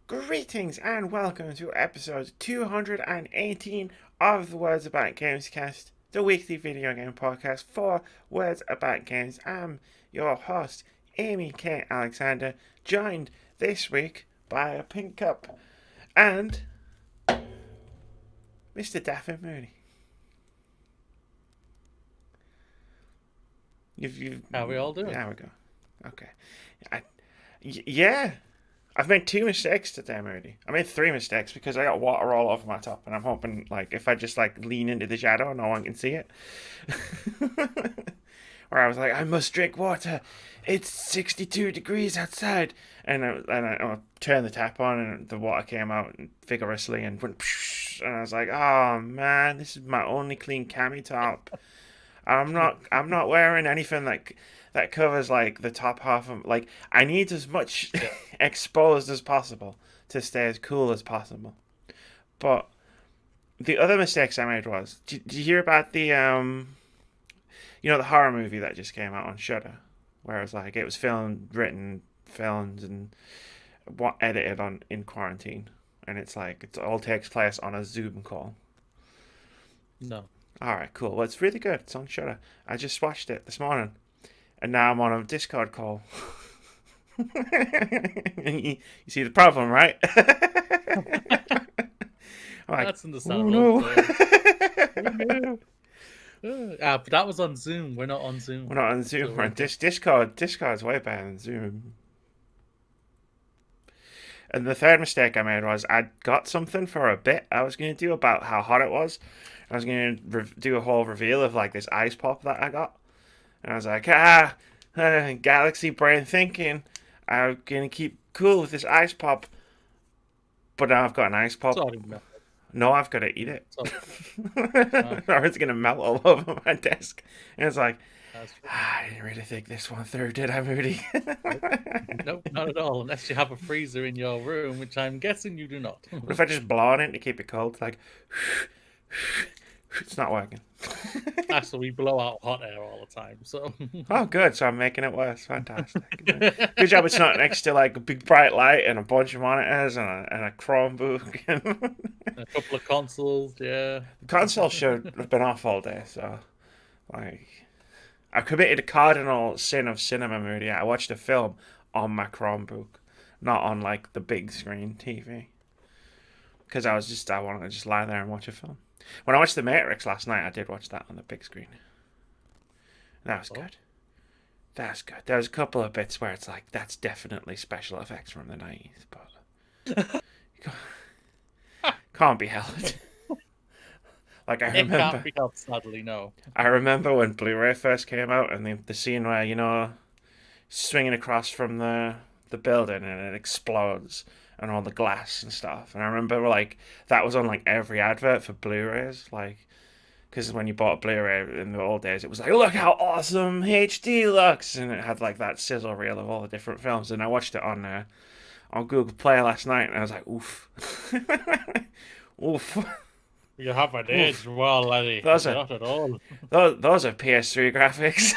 Greetings and welcome to episode 218 of the Words About Gamescast, the weekly video game podcast for Words About Games. I'm your host, Amy K. Alexander, joined this week by a pink cup and Mr. Daffy Mooney. How we all doing? There we go. Okay. Yeah. I've made 2 mistakes today, Moody. I made 3 mistakes because I got water all over my top, and I'm hoping, if I just, lean into the shadow, no one can see it. Or I was like, I must drink water. It's 62 degrees outside. And I turned the tap on, and the water came out vigorously and went, psh, and I was like, oh, man, this is my only clean cami top. I'm not wearing anything that covers the top half of I need as much exposed as possible to stay as cool as possible. But the other mistakes I made was did you hear about the the horror movie that just came out on Shudder, where it was filmed, written, filmed, and edited in quarantine, and it all takes place on a Zoom call. No. Alright, cool. Well, it's really good. It's on Shudder. I just watched it this morning. And now I'm on a Discord call. you see the problem, right? That's understandable. Oh, no. But that was on Zoom. We're not on Zoom. We're not on Zoom. We're on Discord. Discord's way better than Zoom. And the third mistake I made was I got something for a bit I was going to do about how hot it was. I was going to do a whole reveal of this ice pop that I got. And I was like, galaxy brain thinking. I'm going to keep cool with this ice pop. But now I've got an ice pop. No, I've got to eat it. Or it's going to melt all over my desk. And it's like, I didn't really think this one through, did I, Moody? Nope, not at all. Unless you have a freezer in your room, which I'm guessing you do not. What if I just blow on it to keep it cold? It's not working. Actually, we blow out hot air all the time, so... Oh, good. So I'm making it worse. Fantastic. Good job it's not next to, a big bright light and a bunch of monitors and a Chromebook. A couple of consoles, yeah. The console should have been off all day, so... I committed a cardinal sin of cinema, Moody. I watched a film on my Chromebook, not on, the big screen TV. Because I wanted to just lie there and watch a film. When I watched The Matrix last night, I did watch that on the big screen. That was good. That was good. There was a couple of bits where it's that's definitely special effects from the 90s, but can't be held. I remember. It can't be helped, sadly, no. I remember when Blu-ray first came out, and the scene where swinging across from the building and it explodes. And all the glass and stuff. And I remember, that was on, every advert for Blu-rays. Because when you bought a Blu-ray in the old days, it was look how awesome HD looks! And it had, that sizzle reel of all the different films. And I watched it on Google Play last night, and I was like, oof. Oof. You haven't aged well, laddie. Not at all. Those are PS3 graphics.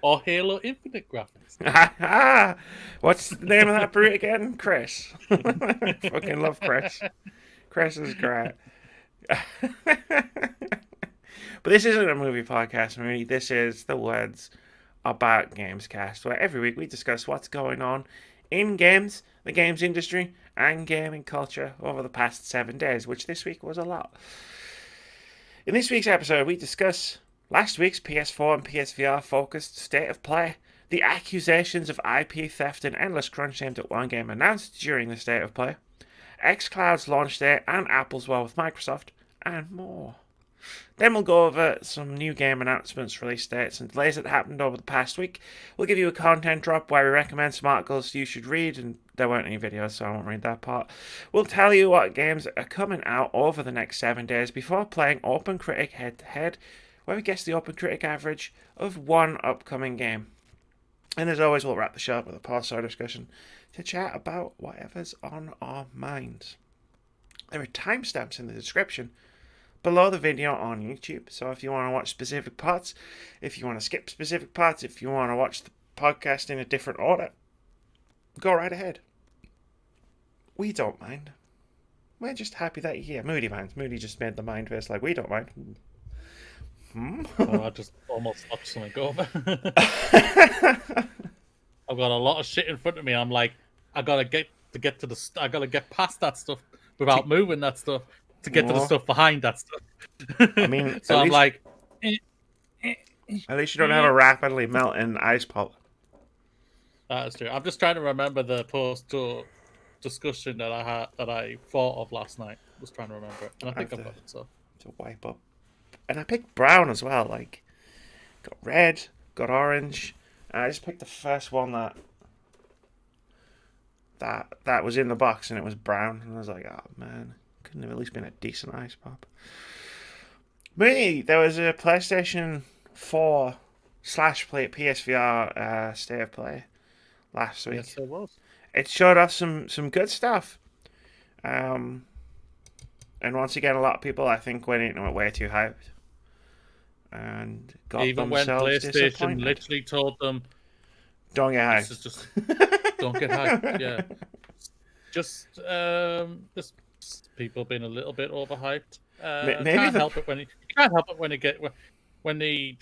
Or Halo Infinite graphics. What's the name of that brute again? Chris. Fucking love Chris. Chris is great. But this isn't a movie podcast, movie. This is the Words About Gamescast, where every week we discuss what's going on in games, the games industry, and gaming culture over the past 7 days, which this week was a lot. In this week's episode, we discuss last week's PS4 and PSVR focused state of play, the accusations of IP theft and endless crunch aimed at one game announced during the state of play, xCloud's launch date and Apple's war with Microsoft, and more. Then we'll go over some new game announcements, release dates, and delays that happened over the past week. We'll give you a content drop where we recommend some articles you should read, and there weren't any videos, so I won't read that part. We'll tell you what games are coming out over the next 7 days before playing OpenCritic head-to-head, where we guess the OpenCritic average of one upcoming game. And as always, we'll wrap the show up with a post-show discussion to chat about whatever's on our minds. There are timestamps in the description below the video on YouTube, so if you want to watch specific parts, if you want to skip specific parts, if you want to watch the podcast in a different order, Go right ahead. We don't mind. We're just happy that you're here. Moody minds. Moody just made the mind face like, we don't mind. Oh, I just almost knocked something over. I've got a lot of shit in front of me. I'm like, I gotta get past that stuff without moving that stuff to get to the stuff behind that stuff. I mean, so I'm like, at least you don't have a rapidly melting ice pop. That is true. I'm just trying to remember the post-tour discussion that I thought of last night. I was trying to remember it, and I think I've got it. So to wipe up, and I picked brown as well. Like, got red, got orange. And I just picked the first one that was in the box, and it was brown. And I was like, oh man, couldn't have at least been a decent ice pop. Me, there was a PlayStation 4 / PSVR state of play last week. Yes, there was. It showed off some good stuff. And once again, a lot of people, I think, went into it way too hyped. And got even when PlayStation literally told them, don't get hyped. This is just don't get hyped. Yeah. Just people being a little bit overhyped. Maybe can't help it when you can't help it when they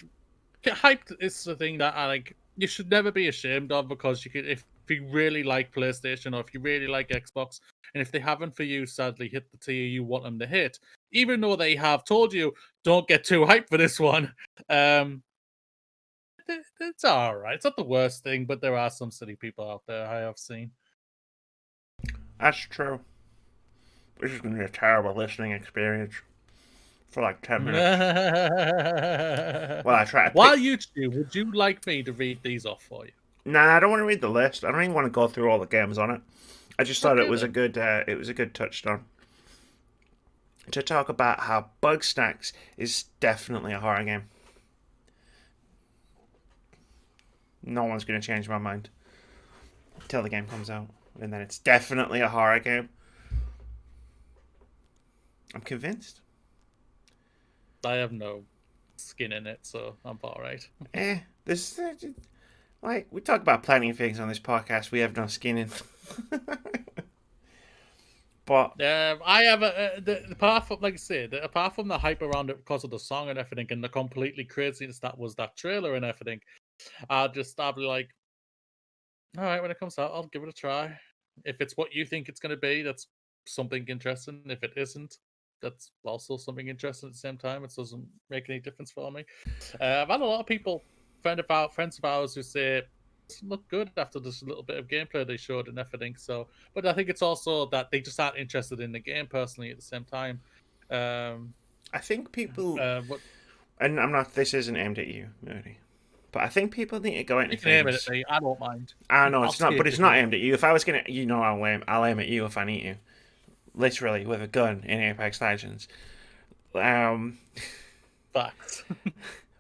get hyped. It's the thing that I like. You should never be ashamed of, because you could, if you really like PlayStation or if you really like Xbox, and if they haven't for you, sadly, hit the tier you want them to hit, even though they have told you don't get too hyped for this one. It's all right. It's not the worst thing, but there are some silly people out there I have seen. That's true. This is going to be a terrible listening experience for like 10 minutes. Well, I try. While you do, would you like me to read these off for you? Nah, I don't want to read the list. I don't even want to go through all the games on it. I just thought it was a good touchstone to talk about how Bugsnax is definitely a horror game. No one's going to change my mind until the game comes out, and then it's definitely a horror game. I'm convinced. I have no skin in it, so I'm all right. This like, we talk about plenty of things on this podcast we have no skin in. But I have apart from, like I said, apart from the hype around it because of the song and everything, and the completely craziness that was that trailer and everything, I'll be like, all right, when it comes out, I'll give it a try. If it's what you think it's going to be, that's something interesting. If it isn't, that's also something interesting at the same time. It doesn't make any difference for me. I've had a lot of people, friends of ours, who say it looked good after this little bit of gameplay they showed and everything. So, but I think it's also that they just aren't interested in the game personally at the same time. I think people, and I'm not. This isn't aimed at you, Moody. But I think people need to go into things. Aim it at me. I don't mind. I know it's not, but it's not aimed at you. If I was gonna, I'll aim at you if I need you, literally with a gun in Apex Legends. Facts.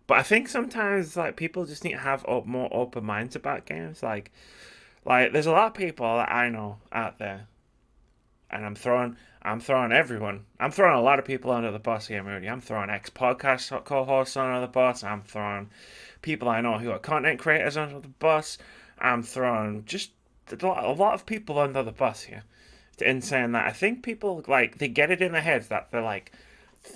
But I think sometimes like people just need to have more open minds about games. Like there's a lot of people that I know out there, and I'm throwing everyone. I'm throwing a lot of people under the bus here, Moody. I'm throwing ex-podcast co-hosts under the bus. I'm throwing people I know who are content creators under the bus. I'm throwing just a lot of people under the bus here. In saying that, I think people, like, they get it in their heads that they're like,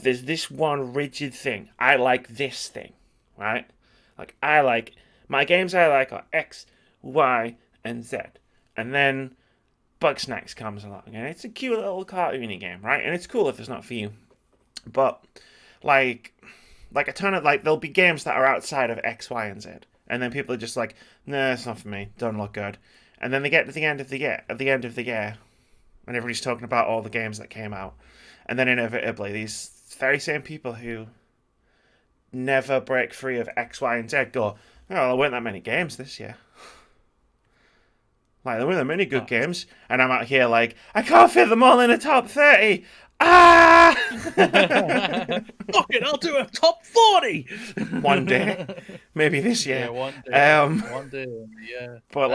there's this one rigid thing. I like this thing, right? Like, my games I like are X, Y, and Z. And then Bugsnax comes along, and it's a cute little cartoony game, right? And it's cool if it's not for you. But, like a ton of, like, there'll be games that are outside of X, Y, and Z. And then people are just like, nah, it's not for me. Don't look good. And then they get to the end of the year, and everybody's talking about all the games that came out. And then inevitably, these very same people who never break free of X, Y, and Z go, oh, there weren't that many games this year. Like, there weren't that many good games. And I'm out here like, I can't fit them all in a top 30. Ah! Fuck it, I'll do a top 40! One day. Maybe this year. Yeah, one day. One day, yeah. But,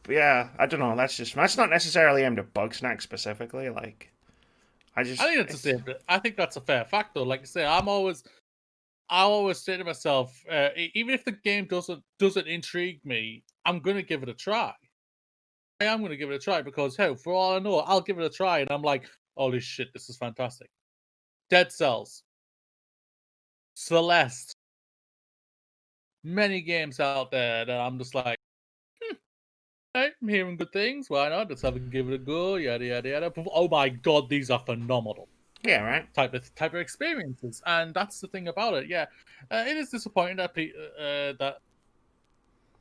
yeah, I don't know. That's not necessarily aimed at Bugsnax specifically. Like, I think that's the same. I think that's a fair fact, though. Like I say, I always say to myself, even if the game doesn't intrigue me, I'm gonna give it a try. am going to give it a try because, hell, for all I know, I'll give it a try, and I'm like, holy shit, this is fantastic. Dead Cells, Celeste, many games out there that I'm just like, I'm hearing good things. Why not? Let's have a give it a go. Yada yada yada. But, oh my god, these are phenomenal. Yeah, right. Type of experiences, and that's the thing about it. Yeah, it is disappointing that that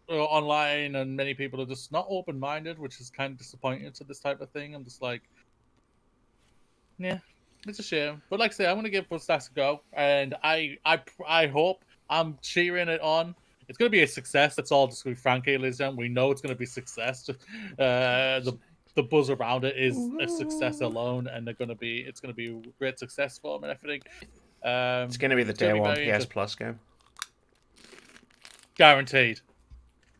online and many people are just not open minded, which is kind of disappointing to this type of thing. I'm just like, yeah, it's a shame. But like I say, I'm gonna give Bloodstacks a go, and I hope I'm cheering it on. It's gonna be a success. That's all. Just to be frank, ladies and we know it's gonna be a success. The buzz around it is a success alone, and it's gonna be a great success for them and everything. It's going to be the day one PS Plus game. Guaranteed.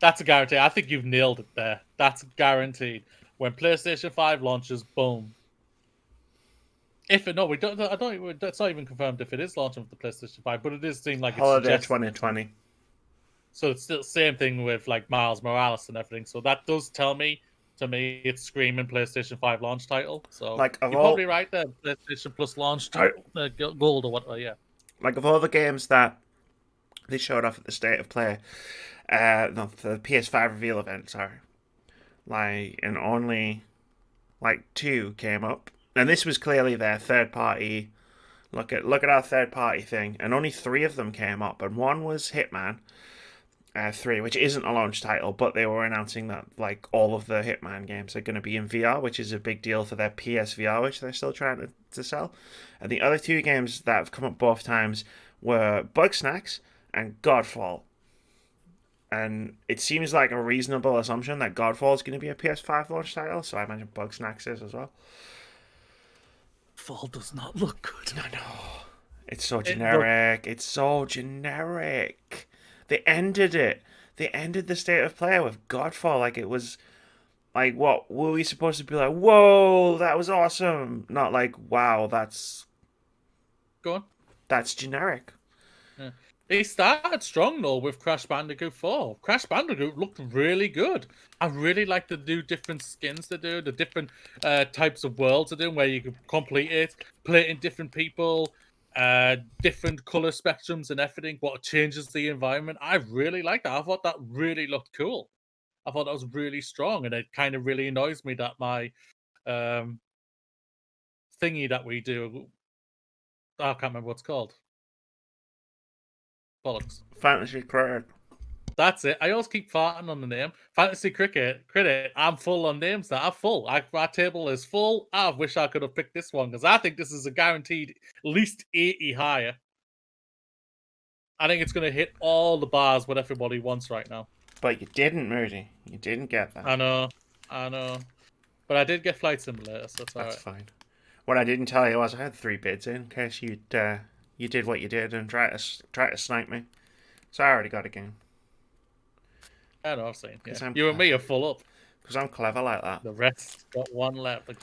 That's a guarantee. I think you've nailed it there. That's guaranteed. When PlayStation 5 launches, boom. If it, no, we don't. I don't. That's not even confirmed if it is launching with the PlayStation 5, but it does seem like Holiday it's 2020. So it's still the same thing with like Miles Morales and everything. So that does tell me, it's screaming PlayStation 5 launch title. So like you're probably right there. PlayStation Plus launch title, gold or what? Yeah. Like of all the games that they showed off at the State of Play, no, the PS5 reveal event, sorry. Like, and only like 2 came up, and this was clearly their third party. Look at our third party thing, and only 3 of them came up, and one was Hitman 3, which isn't a launch title, but they were announcing that like all of the Hitman games are going to be in VR, which is a big deal for their PSVR, which they're still trying to sell. And the other 2 games that have come up both times were Bugsnax and Godfall. And it seems like a reasonable assumption that Godfall is going to be a PS5 launch title, so I imagine Bugsnax is as well. Fall does not look good. No. It's so generic. It's so generic. They ended it. They ended the State of Play with Godfall like it was... Like, what? Were we supposed to be like, whoa, that was awesome? Not like, wow, that's... Go on. That's generic. Yeah. They started strong, though, with Crash Bandicoot 4. Crash Bandicoot looked really good. I really like the new different skins to do, the different types of worlds to do, where you can complete it, play it in different people, different color spectrums and everything, what changes the environment. I really like that. I thought that really looked cool. I thought that was really strong, and it kind of really annoys me that my thingy that we do, I can't remember what it's called. Bollocks. Fantasy Critic. That's it. I always keep farting on the name. Fantasy Cricket. I'm full on names now. I'm full. My table is full. I wish I could have picked this one because I think this is a guaranteed at least 80 higher. I think it's going to hit all the bars what everybody wants right now. But you didn't, Moody. You didn't get that. I know. But I did get Flight Simulator, so that's fine. What I didn't tell you was I had 3 bids in case you did what you did and try to snipe me. So I already got a game. I know, I've seen. Yeah. You and me are full up. Because I'm clever like that. The rest got one left. The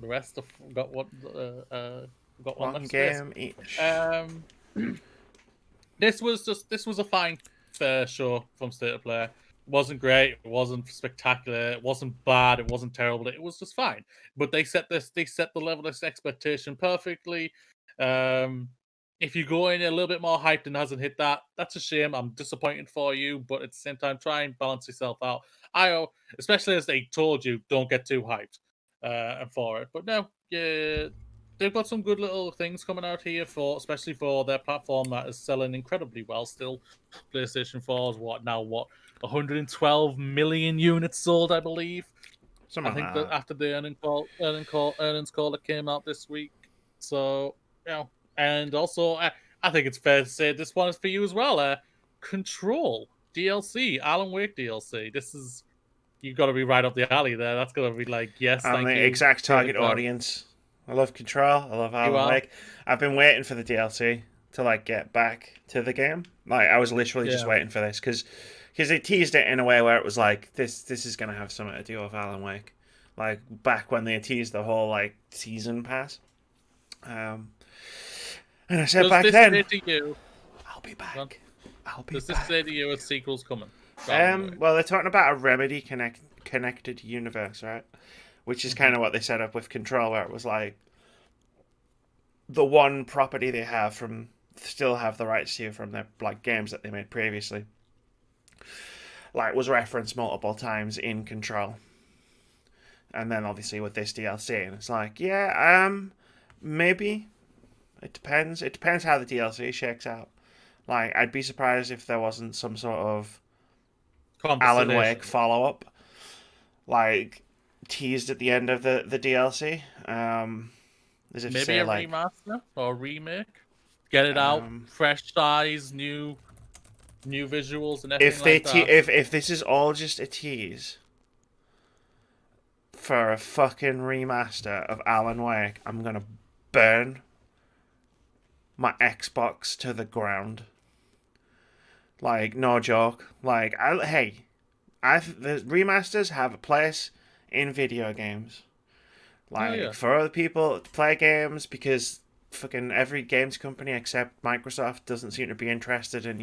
rest have got one. Got one left game each. This was a fine show from State of Play. It wasn't great. It wasn't spectacular. It wasn't bad. It wasn't terrible. It was just fine. But they set the level of expectation perfectly. If you go in a little bit more hyped and hasn't hit that, that's a shame. I'm disappointed for you, but at the same time, try and balance yourself out. Especially as they told you, don't get too hyped for it. But no, yeah, they've got some good little things coming out here especially for their platform that is selling incredibly well still. PlayStation 4 is what 112 million units sold, I believe. I think that after the earnings call that came out this week. So, and also, I think it's fair to say this one is for you as well. Control DLC, Alan Wake DLC. This is, you've got to be right up the alley there. That's got to be like, yes, I'm the exact target audience. I love Control. I love Alan Wake. I've been waiting for the DLC to like get back to the game. Like I was literally just waiting for this because they teased it in a way where it was like this is gonna have something to do with Alan Wake. Like back when they teased the whole like season pass. And I said back then, I'll be back. Does this say to you a sequel's coming? Well, they're talking about a Remedy connected universe, right? Which is kind of what they set up with Control, where it was like the one property they have from still have the rights to from their like games that they made previously. Like was referenced multiple times in Control. And then obviously with this DLC, and it's like, yeah, maybe. It depends. It depends how the DLC shakes out. Like, I'd be surprised if there wasn't some sort of Alan Wake follow up, like teased at the end of the DLC. As if maybe say, a like, remaster or remake. Get it out, fresh eyes, new visuals, and everything like that. If this is all just a tease for a fucking remaster of Alan Wake, I'm gonna burn my Xbox to the ground. Like, no joke. Like, the remasters have a place in video games. Like, for other people to play games, because fucking every games company except Microsoft doesn't seem to be interested in,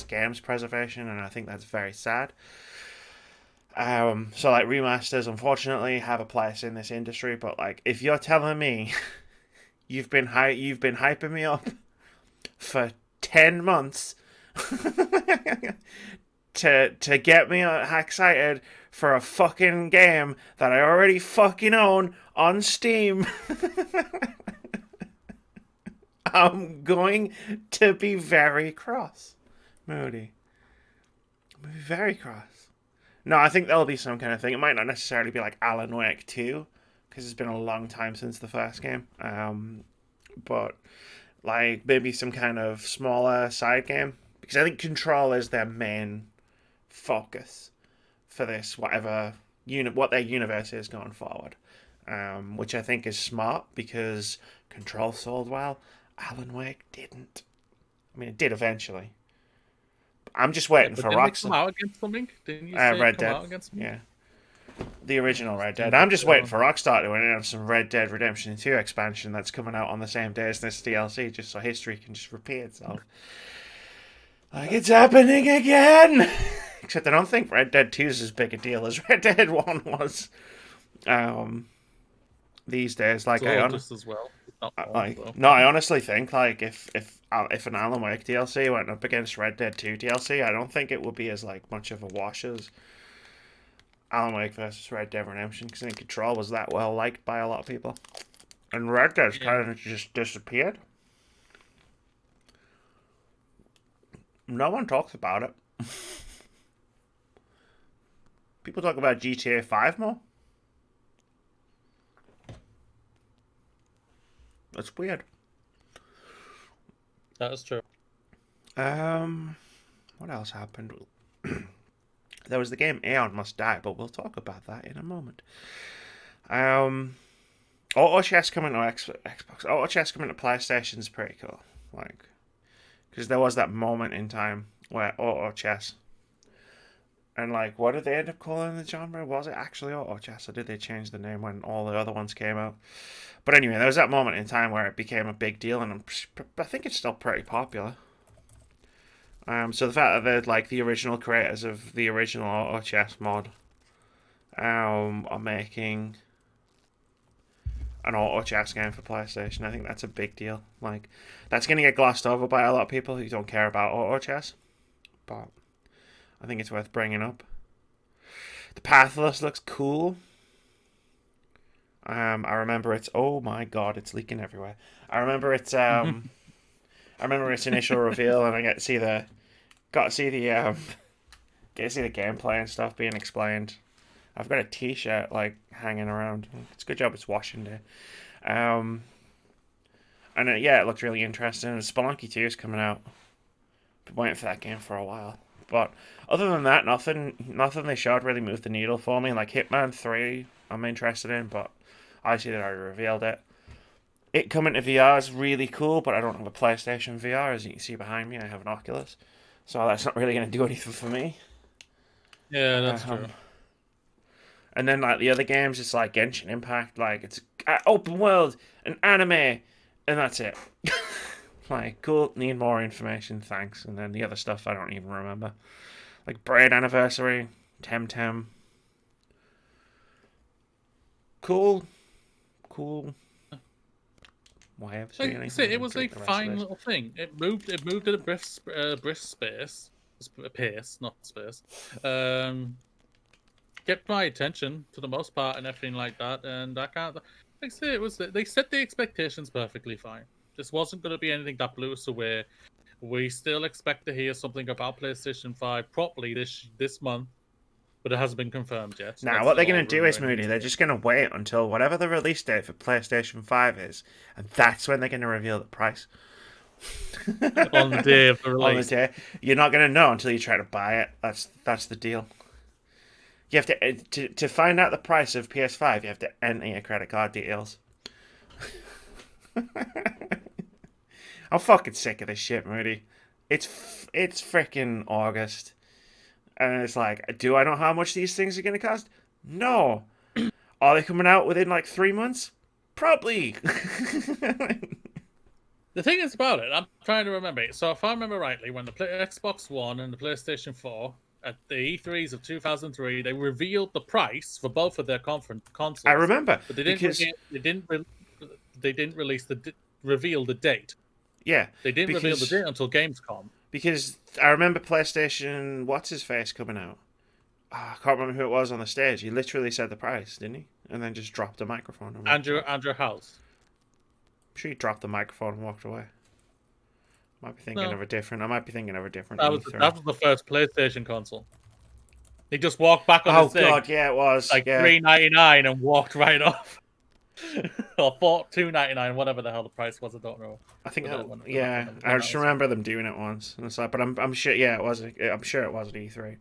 games preservation, and I think that's very sad. So like remasters, unfortunately, have a place in this industry. But like, if you're telling me you've been hyping me up for 10 months to get me excited for a fucking game that I already fucking own on Steam, I'm going to be very cross, Moody. I'm going to be very cross. No, I think there'll be some kind of thing. It might not necessarily be like Alan Wake 2, because it's been a long time since the first game. But like maybe some kind of smaller side game, because I think Control is their main focus for this, what their universe is going forward. Which I think is smart, because Control sold well. Alan Wake didn't. I mean, it did eventually. I'm just waiting for Rockstar. Didn't it come out against something? Didn't you say Red it come Dead. out against something? Yeah. The original Red Dead. I'm just waiting for Rockstar to announce some Red Dead Redemption 2 expansion that's coming out on the same day as this DLC, just so history can just repeat itself. Like, it's happening again! Except I don't think Red Dead 2 is as big a deal as Red Dead 1 was. These days, like, just as well. I honestly think, like, if an Alan Wake DLC went up against Red Dead 2 DLC, I don't think it would be as like much of a wash as Alan Wake versus Red Dead Redemption, because I think Control was that well liked by a lot of people, and Red Dead's kind of just disappeared. No one talks about it. People talk about GTA 5 more. That's weird. That is true. What else happened? There was the game Aeon Must Die, but we'll talk about that in a moment. Auto chess coming to Xbox. Auto chess coming to PlayStation is pretty cool. Like, because there was that moment in time where auto chess, and like, what did they end up calling the genre? Was it actually auto chess, or did they change the name when all the other ones came out? But anyway, there was that moment in time where it became a big deal, and I think it's still pretty popular. So the fact that they're like the original creators of the original auto chess mod are making an auto chess game for PlayStation, I think that's a big deal. Like, that's going to get glossed over by a lot of people who don't care about auto chess, but I think it's worth bringing up. The Pathless looks cool. I remember it's, oh my god, it's leaking everywhere. I remember its initial reveal, and I get to see the gameplay and stuff being explained. I've got a T-shirt like hanging around. It's a good job it's washing day. And it looked really interesting. And Spelunky 2 is coming out. Been waiting for that game for a while. But other than that, nothing they showed really moved the needle for me. Like Hitman 3, I'm interested in, but obviously they already revealed it. It coming to VR is really cool, but I don't have a PlayStation VR. As you can see behind me, I have an Oculus. So that's not really going to do anything for me. Yeah, that's true. And then like the other games, it's like Genshin Impact, like it's open world, an anime, and that's it. Like, cool, need more information, thanks. And then the other stuff I don't even remember. Like Braid Anniversary, Temtem. cool. Why ever say Like I anything? say, it was a fine little thing. It moved at a brisk pace, not space. Kept my attention for the most part and everything like that. And I can't. Like I say, it was they set the expectations perfectly fine. This wasn't going to be anything that blew us away. We still expect to hear something about PlayStation 5 properly this month, but it hasn't been confirmed yet. Now, what they're going to do is, Moody, they're just going to wait until whatever the release date for PlayStation 5 is, and that's when they're going to reveal the price. On the day of the release. On the day. You're not going to know until you try to buy it. That's the deal. You have to find out the price of PS5, you have to enter your credit card details. I'm fucking sick of this shit, Moody. It's freaking August. And it's like, do I know how much these things are going to cost? No. Are they coming out within like 3 months? Probably. The thing is about it, I'm trying to remember it. So if I remember rightly, when the Xbox One and the PlayStation 4 at the E3s of 2003, they revealed the price for both of their consoles. I remember, but they didn't reveal the date. Yeah, they didn't reveal the date until Gamescom. Because I remember PlayStation, what's his face coming out? Oh, I can't remember who it was on the stage. He literally said the price, didn't he? And then just dropped the microphone. And Andrew House. I'm sure he dropped the microphone and walked away. I might be thinking of a different That was the first PlayStation console. He just walked back on the stage. Oh god, yeah, it was. Like $3.99 and walked right off. Or $2.99, whatever the hell the price was, I don't know. I think I just remember them doing it once. And it's like, but I'm sure it was I'm sure it was at E3.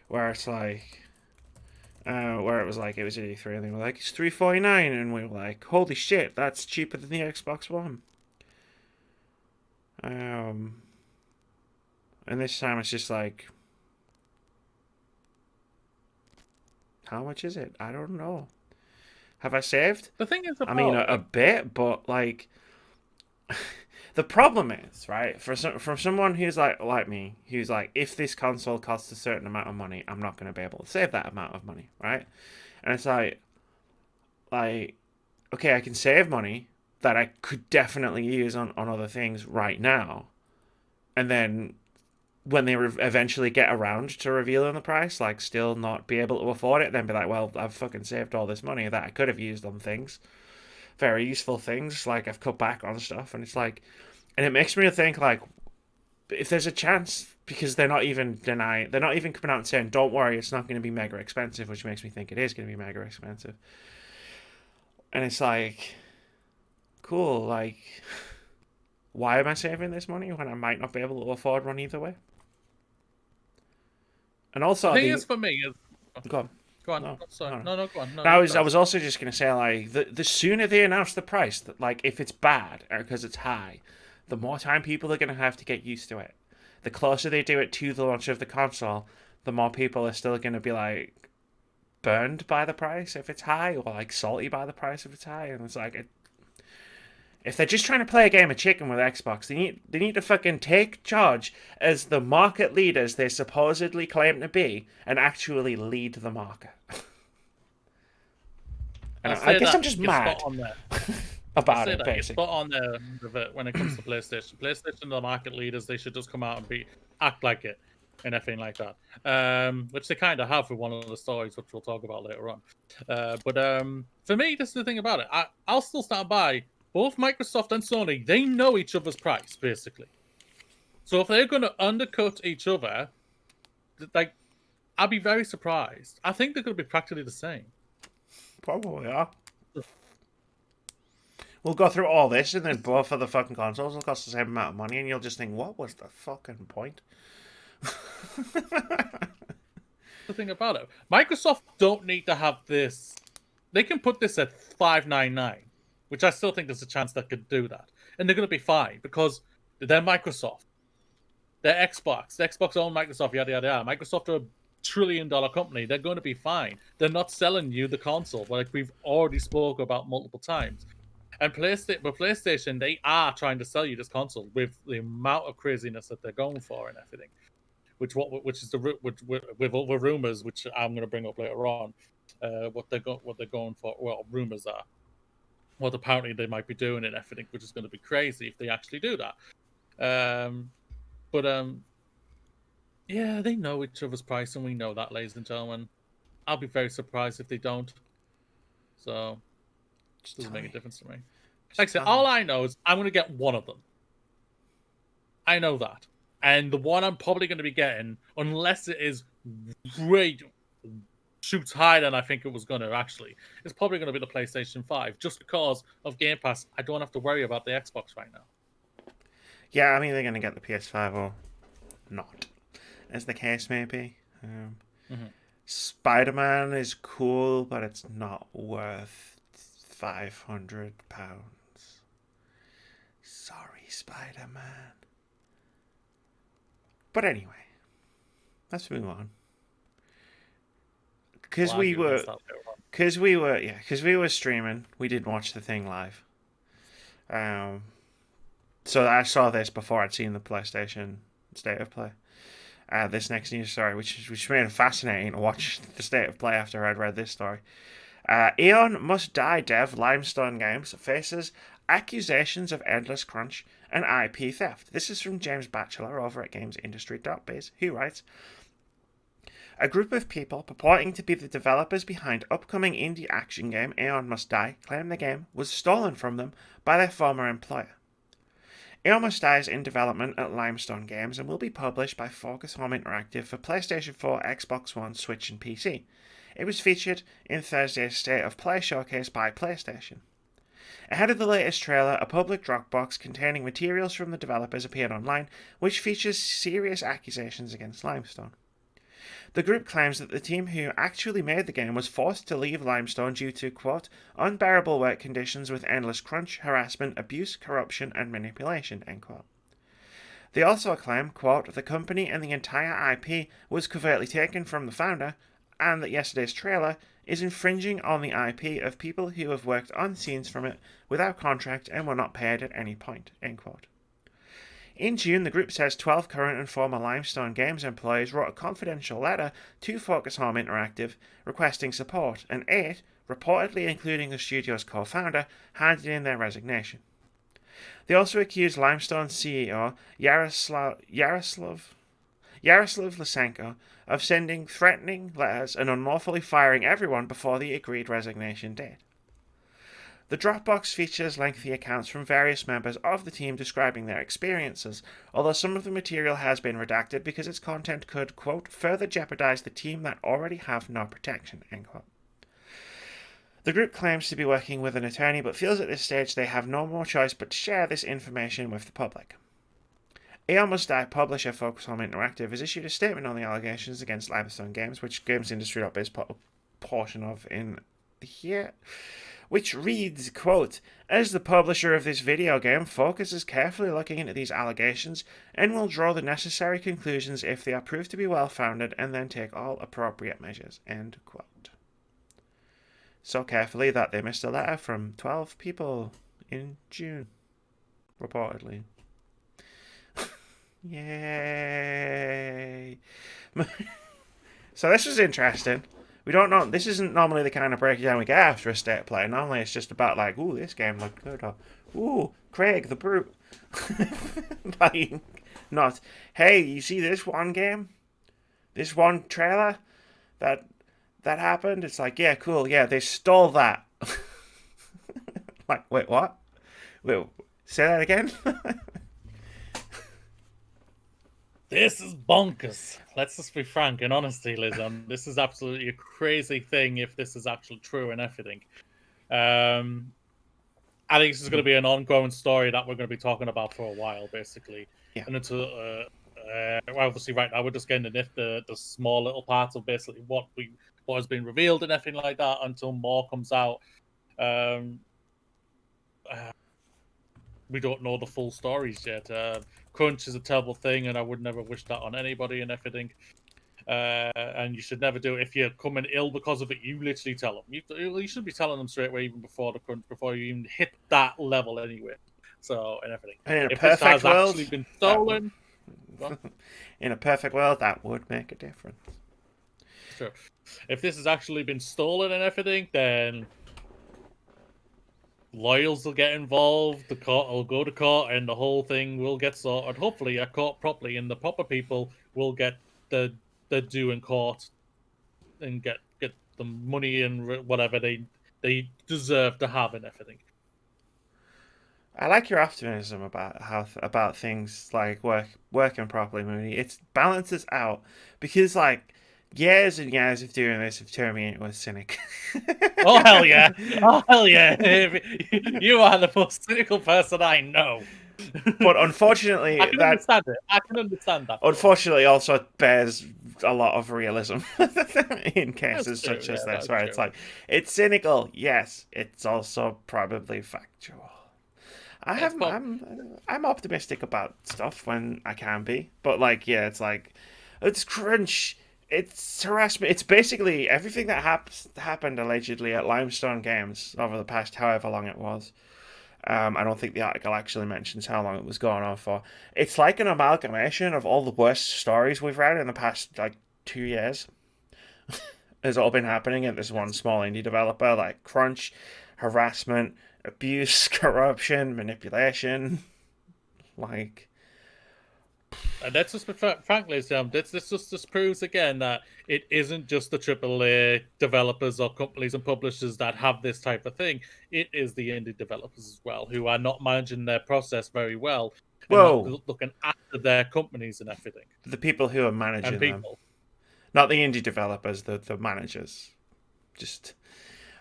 Where it's like where it was like it was at E3 and they were like, it's $3.49 and we were like, holy shit, that's cheaper than the Xbox One. And this time it's just like, how much is it? I don't know. Have I saved? The thing is, I mean, a bit, but like, the problem is, right? From someone who's like me, who's like, if this console costs a certain amount of money, I'm not going to be able to save that amount of money, right? And it's like, okay, I can save money that I could definitely use on other things right now, and then when they eventually get around to revealing the price, like, still not be able to afford it, then be like, well, I've fucking saved all this money that I could have used on things, very useful things, like, I've cut back on stuff, and it's like, and it makes me think, like, if there's a chance, because they're not even coming out and saying, don't worry, it's not going to be mega expensive, which makes me think it is going to be mega expensive, and it's like, cool, like, why am I saving this money when I might not be able to afford one either way? And also, the thing is for me is... Go on. No, sorry. No, go on. No, I was also just going to say, like, the sooner they announce the price, that, like, if it's bad or because it's high, the more time people are going to have to get used to it. The closer they do it to the launch of the console, the more people are still going to be, like, burned by the price if it's high, or, like, salty by the price if it's high. And it's like, if they're just trying to play a game of chicken with Xbox, they need to fucking take charge as the market leaders they supposedly claim to be and actually lead the market. I guess I'm just mad about it, basically. Spot on there with it when it comes to PlayStation. PlayStation, the market leaders, they should just come out and act like it and everything like that. Which they kind of have with one of the stories, which we'll talk about later on. But for me, this is the thing about it. I'll still stand by. Both Microsoft and Sony, they know each other's price, basically. So if they're going to undercut each other, like, I'd be very surprised. I think they're going to be practically the same. Probably are. We'll go through all this, and then both of the fucking consoles will cost the same amount of money, and you'll just think, what was the fucking point? The thing about it, Microsoft don't need to have this. They can put this at $5.99. Which I still think there's a chance they could do that. And they're going to be fine because they're Microsoft. They're Xbox. The Xbox own Microsoft, yada, yada, yada. Microsoft are $1 trillion company. They're going to be fine. They're not selling you the console, like we've already spoke about multiple times. And PlayStation, they are trying to sell you this console with the amount of craziness that they're going for and everything. Which is with rumors, which I'm going to bring up later on. what they're going for. Well, rumors are what apparently they might be doing and everything, which is going to be crazy if they actually do that. But yeah, they know each other's price, and we know that, ladies and gentlemen. I'll be very surprised if they don't. So it doesn't make a difference to me. Like I said, all I know is I'm going to get one of them. I know that. And the one I'm probably going to be getting, unless it is great, shoots higher than I think it was going to actually, is probably going to be the PlayStation 5. Just because of Game Pass, I don't have to worry about the Xbox right now. Yeah, I mean, they're going to get the PS5 or not, as the case may be. Spider-Man is cool, but it's not worth £500. Sorry, Spider-Man. But anyway, let's move on. Because we were streaming. We did watch the thing live. So I saw this before I'd seen the PlayStation State of Play. This next news story, which made it fascinating to watch the State of Play after I'd read this story. Aeon Must Die dev Limestone Games faces accusations of endless crunch and IP theft. This is from James Batchelor over at GamesIndustry.biz, who writes, a group of people purporting to be the developers behind upcoming indie action game Aeon Must Die claim the game was stolen from them by their former employer. Aeon Must Die is in development at Limestone Games and will be published by Focus Home Interactive for PlayStation 4, Xbox One, Switch and PC. It was featured in Thursday's State of Play showcase by PlayStation. Ahead of the latest trailer, a public Dropbox containing materials from the developers appeared online, which features serious accusations against Limestone. The group claims that the team who actually made the game was forced to leave Limestone due to, quote, unbearable work conditions with endless crunch, harassment, abuse, corruption, and manipulation, end quote. They also claim, quote, the company and the entire IP was covertly taken from the founder, and that yesterday's trailer is infringing on the IP of people who have worked on scenes from it without contract and were not paid at any point, end quote. In June, the group says 12 current and former Limestone Games employees wrote a confidential letter to Focus Home Interactive requesting support, and 8, reportedly including the studio's co-founder, handed in their resignation. They also accused Limestone CEO Yaroslav Lysenko of sending threatening letters and unlawfully firing everyone before the agreed resignation date. The Dropbox features lengthy accounts from various members of the team describing their experiences, although some of the material has been redacted because its content could, quote, further jeopardize the team that already have no protection, end quote. The group claims to be working with an attorney, but feels at this stage they have no more choice but to share this information with the public. Aeon Must Die publisher Focus Home Interactive has issued a statement on the allegations against Limestone Games, which GamesIndustry.biz put a portion of in here, which reads, quote, as the publisher of this video game, Focus is carefully looking into these allegations and will draw the necessary conclusions if they are proved to be well-founded and then take all appropriate measures, end quote. So carefully that they missed a letter from 12 people in June, reportedly. Yay! So this was interesting. We don't know. This isn't normally the kind of breakdown we get after a state of play. Normally it's just about like, ooh, this game looked good, or ooh, Craig the Brute. Like, not, hey, you see this one game, this one trailer that happened. It's like, yeah, cool, yeah, they stole that. Like, wait, what? Wait, say that again. This is bonkers. Let's just be frank and honesty, Liz. This is absolutely a crazy thing if this is actually true and everything. I think this is going to be an ongoing story that we're going to be talking about for a while, basically. Yeah. And until, obviously, right now we're just getting the small little parts of basically what has been revealed and everything like that until more comes out. We don't know the full stories yet. Crunch is a terrible thing, and I would never wish that on anybody and everything. And you should never do it. If you're coming ill because of it, you literally tell them. You should be telling them straight away, even before the crunch, before you even hit that level anyway. So, and everything. And in a if perfect this has world, actually been stolen... in a perfect world, that would make a difference. true. If this has actually been stolen and everything, then lawyers will get involved, the court will go to court, and the whole thing will get sorted. Hopefully, a court properly, and the proper people will get the due in court and get the money and whatever they deserve to have and everything. I like your optimism about things like working properly, Mooney. It balances out because like years and years of doing this have turned me into a cynic. Oh hell yeah! Oh hell yeah! You are the most cynical person I know. But unfortunately, I can understand it. I can understand that. Unfortunately, also bears a lot of realism in cases such as this, where it's like it's cynical. Yes, it's also probably factual. I'm optimistic about stuff when I can be, but like yeah, it's crunch, it's harassment, it's basically everything that happened allegedly at Limestone Games over the past however long it was. I don't think the article actually mentions how long it was going on for. It's like an amalgamation of all the worst stories we've read in the past like 2 years. Has all been happening at this one small indie developer, like crunch, harassment, abuse, corruption, manipulation, like. And that's just, frankly, Sam, this just proves again that it isn't just the AAA developers or companies and publishers that have this type of thing. It is the indie developers as well, who are not managing their process very well and not looking after their companies and everything. The people who are managing them. Not the indie developers, the managers.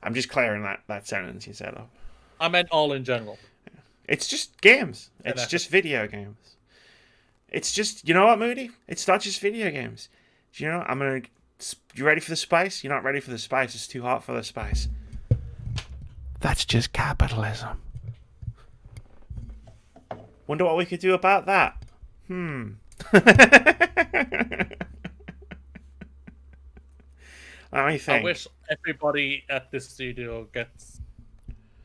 I'm just clearing that sentence you said up. I meant all in general. It's just games. It's just video games. It's just, you know what, Moody? It's not just video games. Do you know, you ready for the spice? You're not ready for the spice. It's too hot for the spice. That's just capitalism. Wonder what we could do about that. Let me think. I wish everybody at this studio gets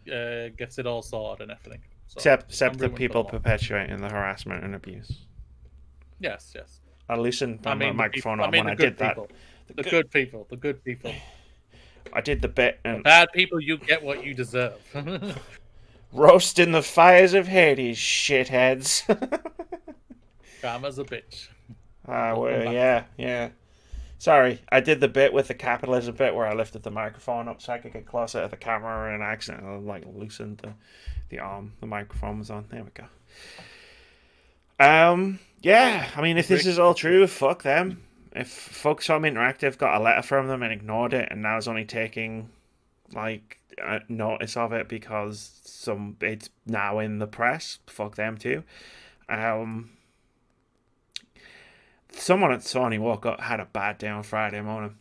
it all sorted and everything. So except the people perpetuating the harassment and abuse. Yes. I loosened my microphone on when I did that. The good people. I did the bit and... The bad people, you get what you deserve. Roast in the fires of Hades, shitheads. Karma's a bitch. Well, yeah. Sorry, I did the bit with the capitalism bit where I lifted the microphone up so I could get closer to the camera and accidentally loosened the arm the microphone was on. There we go. Yeah, I mean, if this is all true, fuck them. If Folks Home Interactive got a letter from them and ignored it, and now is only taking notice of it because it's now in the press, fuck them too. Someone at Sony woke up, had a bad day on Friday morning.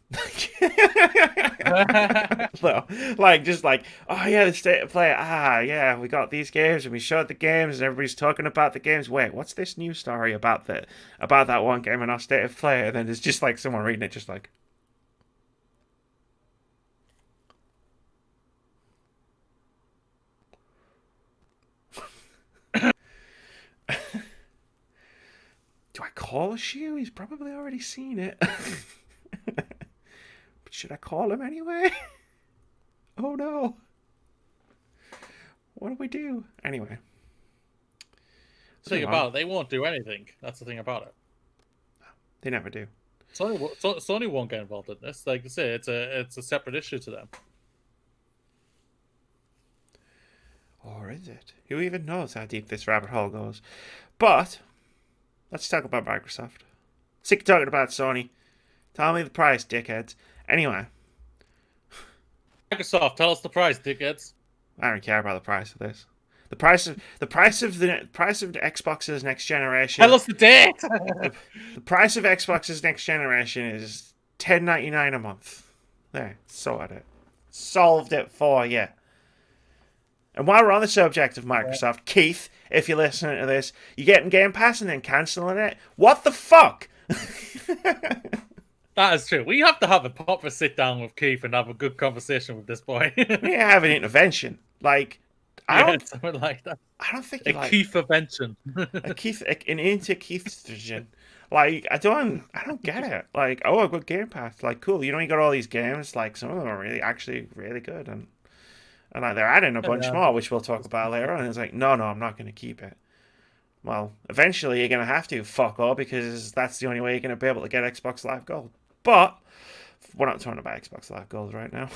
So, oh yeah, the state of play. Yeah, we got these games and we showed the games and everybody's talking about the games. Wait, what's this new story about that one game in our state of play? And then there's just like someone reading it, just like. Do I call a shoe? He's probably already seen it. But should I call him anyway? Oh no. What do we do? Anyway. The thing about it, they won't do anything. That's the thing about it. They never do. Sony won't get involved in this. Like I say, it's a separate issue to them. Or is it? Who even knows how deep this rabbit hole goes? But let's talk about Microsoft. Sick of talking about Sony. Tell me the price, dickheads. Anyway. Microsoft, tell us the price, dickheads. I don't care about the price of this. The price of the Xbox's next generation. Tell us the date. The price of Xbox's next generation is $10.99 a month. There, sorted it. Solved it for you. And while we're on the subject of Microsoft, Keith, if you're listening to this, you're getting Game Pass and then cancelling it? What the fuck? That is true. We have to have a proper sit down with Keith and have a good conversation with this boy. We have an intervention. Something like that. I don't think Keith intervention. An interkeithstion. Like, I don't get it. Like, oh, I've got Game Pass. Like, cool. You know, you got all these games. Like, some of them are actually really good, and like they're adding a bunch Yeah, more, which we'll talk about later on. And it's like, no, I'm not going to keep it. Well, eventually you're going to have to fuck all because that's the only way you're going to be able to get Xbox Live Gold. But we're not talking about Xbox Live Gold right now.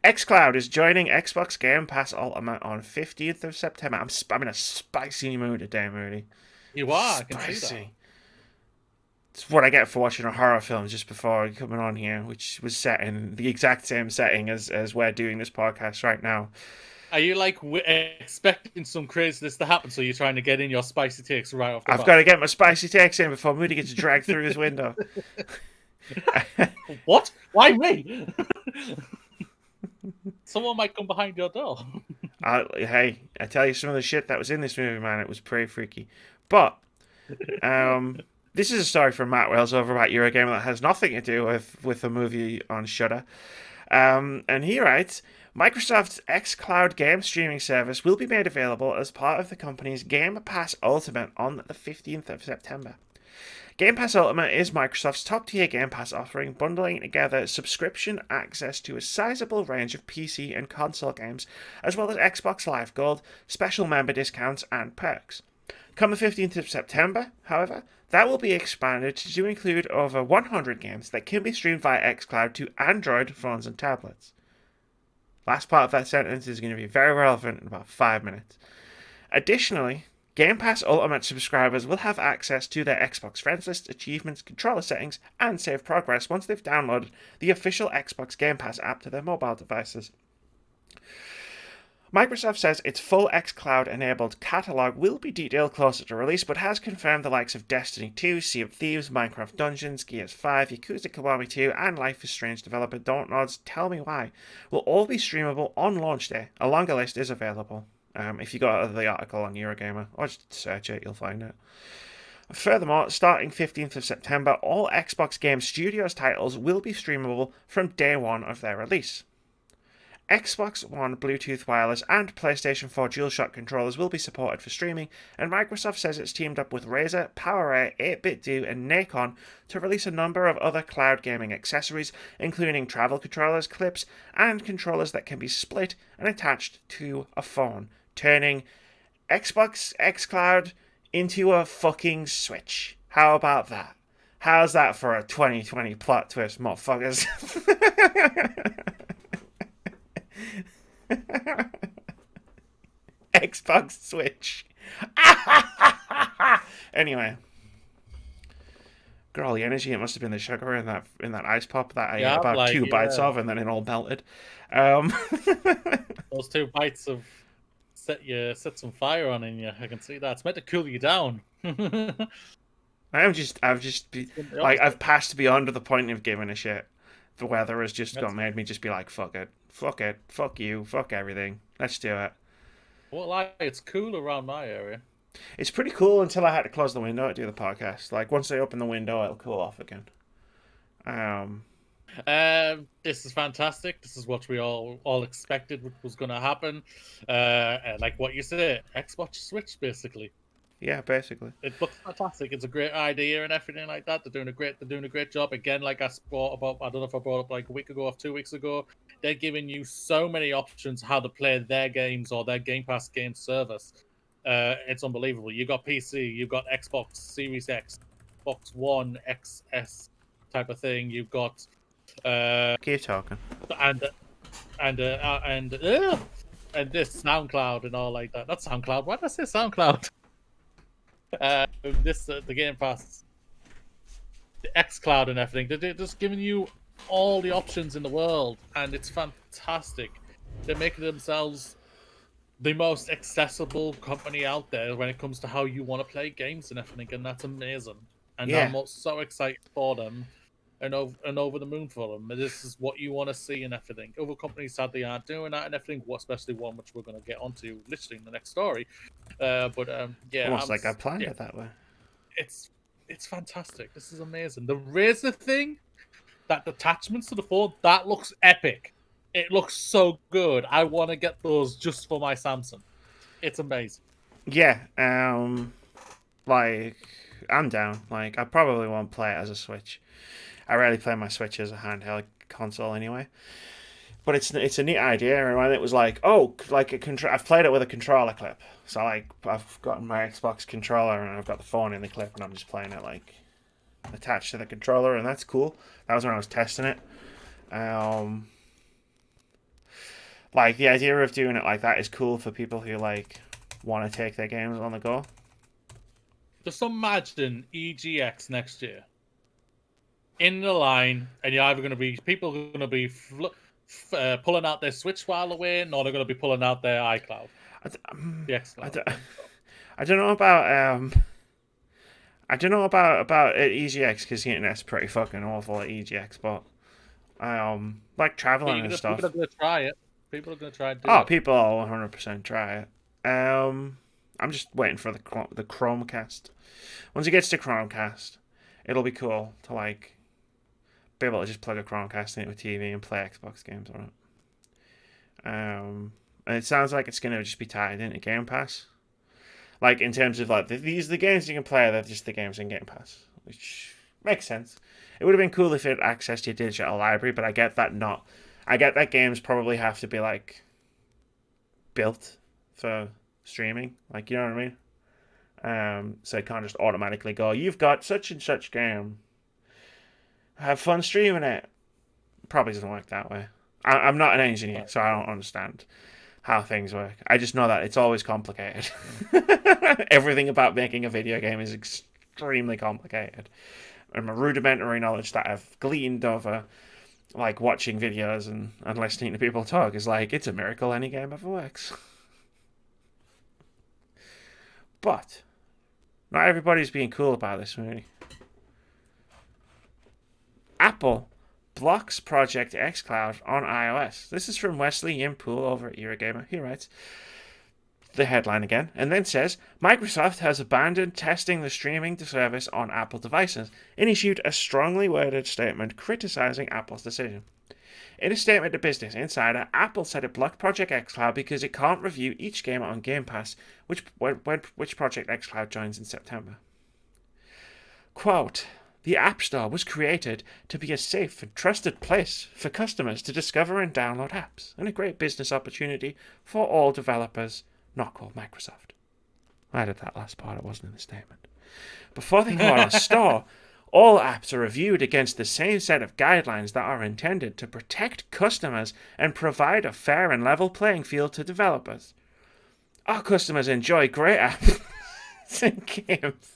xCloud is joining Xbox Game Pass Ultimate on 15th of September. I'm in a spicy mood today, Moody. you are. I can see that. Spicy. It's what I get for watching a horror film just before coming on here, which was set in the exact same setting as we're doing this podcast right now. Are you like expecting some craziness to happen, so you're trying to get in your spicy takes right off the I've bat? got to get my spicy takes in before Moody gets dragged through his window. What? Why me? Someone might come behind your door. Hey, I tell you some of the shit that was in this movie, man. It was pretty freaky. But this is a story from Matt Wells over at Eurogamer that has nothing to do with the movie on Shudder. And he writes, Microsoft's xCloud game streaming service will be made available as part of the company's Game Pass Ultimate on the 15th of September. Game Pass Ultimate is Microsoft's top-tier Game Pass offering, bundling together subscription access to a sizable range of PC and console games, as well as Xbox Live Gold, special member discounts, and perks. Come the 15th of September, however, that will be expanded to include over 100 games that can be streamed via xCloud to Android phones and tablets. Last part of that sentence is going to be very relevant in about 5 minutes. Additionally, Game Pass Ultimate subscribers will have access to their Xbox friends list, achievements, controller settings, and save progress once they've downloaded the official Xbox Game Pass app to their mobile devices. Microsoft says its full xCloud-enabled catalog will be detailed closer to release, but has confirmed the likes of Destiny 2, Sea of Thieves, Minecraft Dungeons, Gears 5, Yakuza Kiwami 2, and Life is Strange developer Don't Nod's Tell Me Why will all be streamable on launch day. A longer list is available. If you go to the article on Eurogamer, or just search it, you'll find it. Furthermore, starting 15th of September, all Xbox Game Studios titles will be streamable from day one of their release. Xbox One Bluetooth wireless and PlayStation 4 DualShock controllers will be supported for streaming, and Microsoft says it's teamed up with Razer, PowerAir, 8BitDo, and Nacon to release a number of other cloud gaming accessories, including travel controllers, clips, and controllers that can be split and attached to a phone, turning Xbox xCloud into a fucking Switch. How about that? How's that for a 2020 plot twist, motherfuckers? Xbox Switch. Anyway, got all the energy. It must have been the sugar in that ice pop that I ate about like, 2 bites of, and then it all melted. Those 2 bites of set some fire on in you. I can see that. It's meant to cool you down. I've just I've passed beyond the point of giving a shit. The weather has just made me just be like, fuck it, fuck you, fuck everything. Let's do it. Well, it's cool around my area. It's pretty cool until I had to close the window to do the podcast. Like once I open the window, it'll cool off again. This is fantastic. This is what we all expected was going to happen. Like what you said, Xbox Switch, basically. Yeah, basically. It looks fantastic. It's a great idea and everything like that. They're doing a great job. Again, like I brought up, I don't know if I brought up like a week ago or 2 weeks ago. They're giving you so many options how to play their games or their Game Pass game service. It's unbelievable. You got PC, you've got Xbox Series X, Xbox One, XS type of thing. You've got keep talking. And this SoundCloud and all like that. Not SoundCloud. Why did I say SoundCloud? The Game Pass, the xCloud and everything. They're just giving you all the options in the world, and it's fantastic. They're making themselves the most accessible company out there when it comes to how you want to play games and everything, and that's amazing. And I'm so excited for them and over the moon for them. This is what you want to see and everything. Other companies sadly aren't doing that and everything, especially one which we're going to get onto literally in the next story. Yeah, almost like I planned it that way. It's fantastic. This is amazing. The Razer thing, that attachments to the phone, that looks epic. It looks so good. I want to get those just for my Samsung. It's amazing. Yeah, like I'm down. Like, I probably won't play it as a Switch. I rarely play my Switch as a handheld console anyway. But it's a neat idea, and when it was like, oh, like I've played it with a controller clip. So like, I've got my Xbox controller and I've got the phone in the clip, and I'm just playing it like attached to the controller, and that's cool. That was when I was testing it. Like the idea of doing it like that is cool for people who like want to take their games on the go. Just imagine EGX next year in the line, and you're either going to be people are going to be pulling out their Switch while they're waiting, or they're going to be pulling out their iCloud. The xCloud. I don't know about EGX because the internet's pretty fucking awful at EGX, but like traveling and stuff. People are going to try it. People are going to try it. People will 100% try it. I'm just waiting for the Chromecast. Once it gets to Chromecast, it'll be cool to like be able to just plug a Chromecast into a TV and play Xbox games on it. And it sounds like it's going to just be tied into Game Pass. Like in terms of like these are the games you can play, they're just the games in Game Pass, which makes sense. It would have been cool if it accessed your digital library, but I get that games probably have to be like built for streaming, like, you know what I mean? So it can't just automatically go, you've got such and such game, have fun streaming it. Probably doesn't work that way. I'm not an engineer, so I don't understand how things work. I just know that it's always complicated. Everything about making a video game is extremely complicated. And my rudimentary knowledge that I've gleaned over like watching videos and listening to people talk is like, it's a miracle any game ever works. But not everybody's being cool about this movie. Apple blocks Project xCloud on iOS. This is from Wesley Yimpool over at Eurogamer. He writes the headline again, and then says, Microsoft has abandoned testing the streaming service on Apple devices and issued a strongly worded statement criticizing Apple's decision. In a statement to Business Insider, Apple said it blocked Project xCloud because it can't review each game on Game Pass, which Project xCloud joins in September. Quote, the App Store was created to be a safe and trusted place for customers to discover and download apps, and a great business opportunity for all developers, not called Microsoft. I added that last part, it wasn't in the statement. Before they go on our store, all apps are reviewed against the same set of guidelines that are intended to protect customers and provide a fair and level playing field to developers. Our customers enjoy great apps and games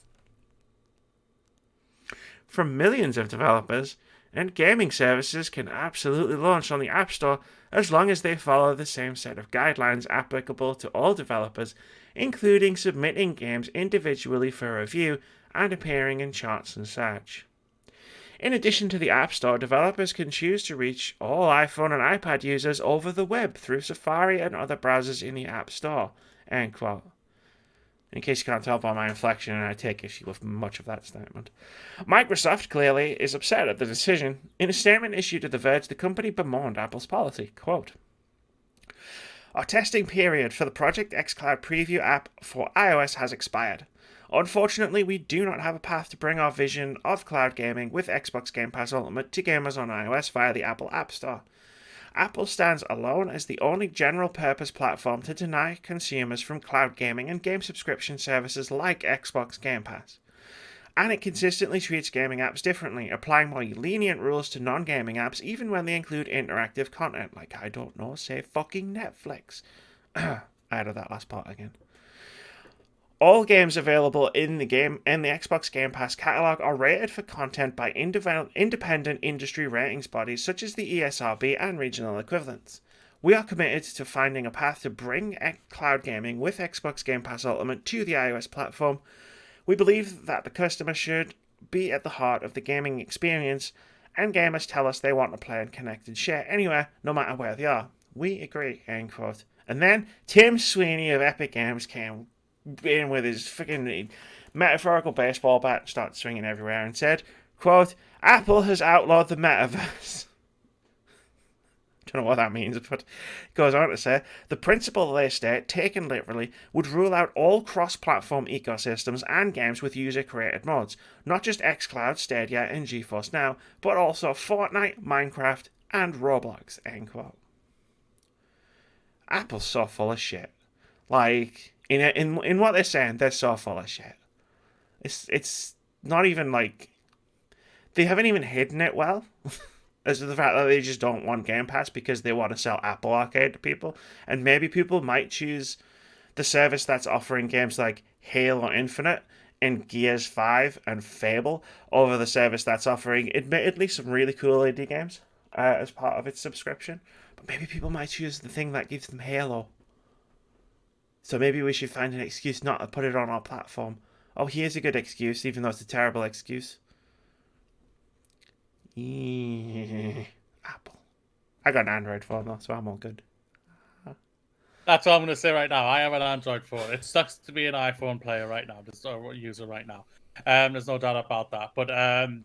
from millions of developers, and gaming services can absolutely launch on the App Store as long as they follow the same set of guidelines applicable to all developers, including submitting games individually for review and appearing in charts and search. In addition to the App Store, developers can choose to reach all iPhone and iPad users over the web through Safari and other browsers in the App Store. End quote. In case you can't tell by my inflection, and I take issue with much of that statement. Microsoft clearly is upset at the decision. In a statement issued to The Verge, the company bemoaned Apple's policy. Quote, our testing period for the Project xCloud preview app for iOS has expired. Unfortunately, we do not have a path to bring our vision of cloud gaming with Xbox Game Pass Ultimate to gamers on iOS via the Apple App Store. Apple stands alone as the only general-purpose platform to deny consumers from cloud gaming and game subscription services like Xbox Game Pass. And it consistently treats gaming apps differently, applying more lenient rules to non-gaming apps even when they include interactive content, like, I don't know, say fucking Netflix. I added that last part again. All games available in the Xbox Game Pass catalog are rated for content by independent industry ratings bodies such as the ESRB and regional equivalents. We are committed to finding a path to bring cloud gaming with Xbox Game Pass Ultimate to the iOS platform. We believe that the customer should be at the heart of the gaming experience, and gamers tell us they want to play and connect and share anywhere, no matter where they are. We agree, end quote. And then Tim Sweeney of Epic Games came in with his freaking metaphorical baseball bat and started swinging everywhere and said, quote, Apple has outlawed the metaverse. don't know what that means, but it goes on to say the principle they state, taken literally, would rule out all cross-platform ecosystems and games with user-created mods, not just xCloud, Stadia, and GeForce Now, but also Fortnite, Minecraft, and Roblox. End quote. Apple's so full of shit. Like in what they're saying, they're so full of shit. It's not even like they haven't even hidden it well. As to the fact that they just don't want Game Pass because they want to sell Apple Arcade to people. And maybe people might choose the service that's offering games like Halo Infinite and Gears 5 and Fable over the service that's offering admittedly some really cool indie games as part of its subscription. But maybe people might choose the thing that gives them Halo. So maybe we should find an excuse not to put it on our platform. Oh, here's a good excuse, even though it's a terrible excuse. Apple. I got an Android phone though, so I'm all good. That's what I'm going to say right now. I have an Android phone. It sucks to be an iPhone player right now, just a user right now. There's no doubt about that. But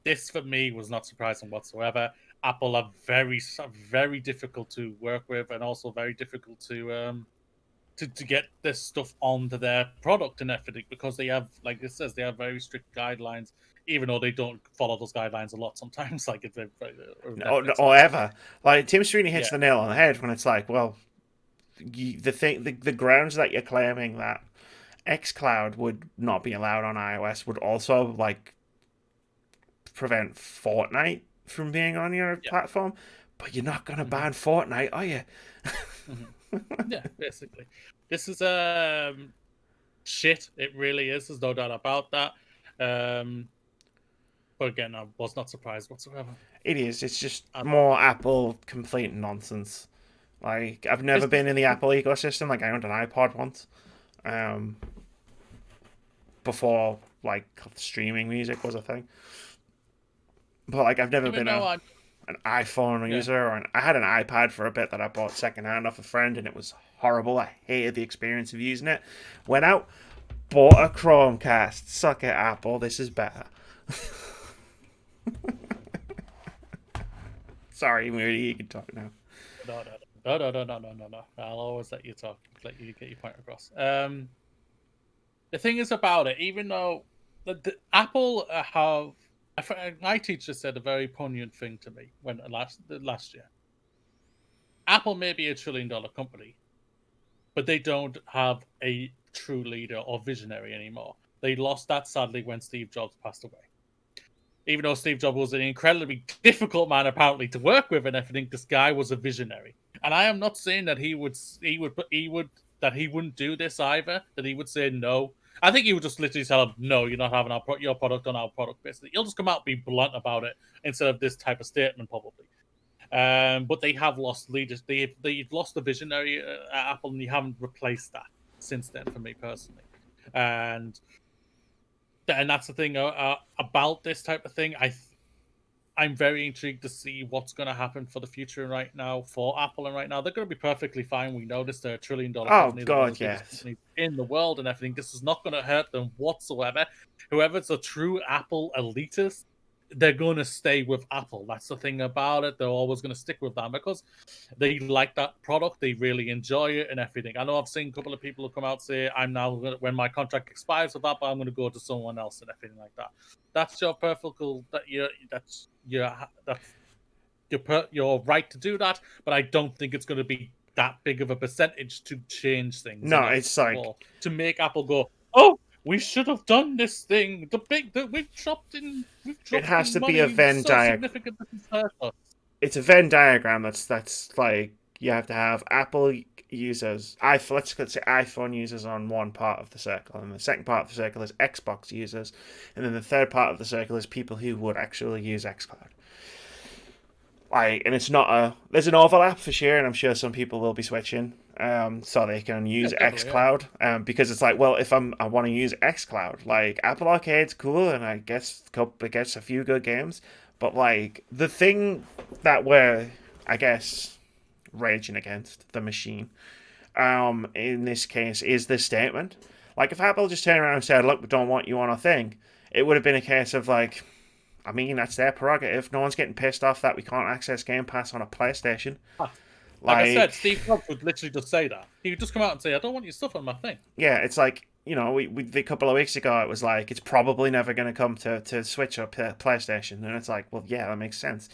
this for me was not surprising whatsoever. Apple are very, very difficult to work with, and also very difficult to get this stuff onto their product and everything, because they have, like it says, they have very strict guidelines, even though they don't follow those guidelines a lot sometimes. Like or ever. Like Tim Sweeney hits the nail on the head when it's like, well, the grounds that you're claiming that xCloud would not be allowed on iOS would also like prevent Fortnite from being on your platform, but you're not gonna ban Fortnite, are you? Yeah, basically. This is shit. It really is. There's no doubt about that. But again, I was not surprised whatsoever. It is. It's just more Apple complete nonsense. Like, I've never been in the Apple ecosystem. Like, I owned an iPod once. Before, like, streaming music was a thing. But, like, I've never been an iPhone user. Or I had an iPad for a bit that I bought secondhand off a friend, and it was horrible. I hated the experience of using it. Went out, bought a Chromecast. Suck it, Apple. This is better. Sorry, Moody. You can talk now. No. I'll always let you talk. Let you get your point across. The thing is about it, even though the Apple have, my teacher said a very poignant thing to me when last year. Apple may be $1 trillion company, but they don't have a true leader or visionary anymore. They lost that sadly when Steve Jobs passed away. Even though Steve Jobs was an incredibly difficult man apparently to work with and everything, this guy was a visionary. And I am not saying that he wouldn't do this either. That he would say no. I think he would just literally tell him, "No, you're not having your product on our product." Basically, he'll just come out and be blunt about it instead of this type of statement, probably. But they have lost leaders. They've lost the visionary at Apple, and you haven't replaced that since then. For me personally, and that's the thing about this type of thing. I'm very intrigued to see what's going to happen for the future right now for Apple. And right now, they're going to be perfectly fine. We know this. They're $1 trillion company. God, yes. In the world and everything. This is not going to hurt them whatsoever. Whoever's a true Apple elitist, they're going to stay with Apple. That's the thing about it. They're always going to stick with them because they like that product. They really enjoy it and everything. I know I've seen a couple of people who come out say, I'm now, when my contract expires with Apple, I'm going to go to someone else and everything like that. That's your your right to do that, but I don't think it's going to be that big of a percentage to change things. No, it's like to make Apple go, oh, we should have done this thing. We've dropped in. It has to be a Venn diagram. It's a Venn diagram that's like you have to have Apple users. Let's say iPhone users on one part of the circle, and the second part of the circle is Xbox users, and then the third part of the circle is people who would actually use xCloud. Like, and it's not there's an overlap for sure, and I'm sure some people will be switching, so they can use xCloud, because it's like, well, if I want to use xCloud, like Apple Arcade's cool, and I guess it gets a few good games, but like the thing that we're, I guess, raging against the machine, in this case, is this statement. Like, if Apple just turned around and said, look, we don't want you on our thing, it would have been a case of like, I mean, that's their prerogative. No one's getting pissed off that we can't access Game Pass on a PlayStation. Like I said, Steve Jobs would literally just say that. He would just come out and say, "I don't want your stuff on my thing." Yeah, it's like, you know, we a couple of weeks ago, it was like, it's probably never going to come to Switch or PlayStation. And it's like, well, yeah, that makes sense.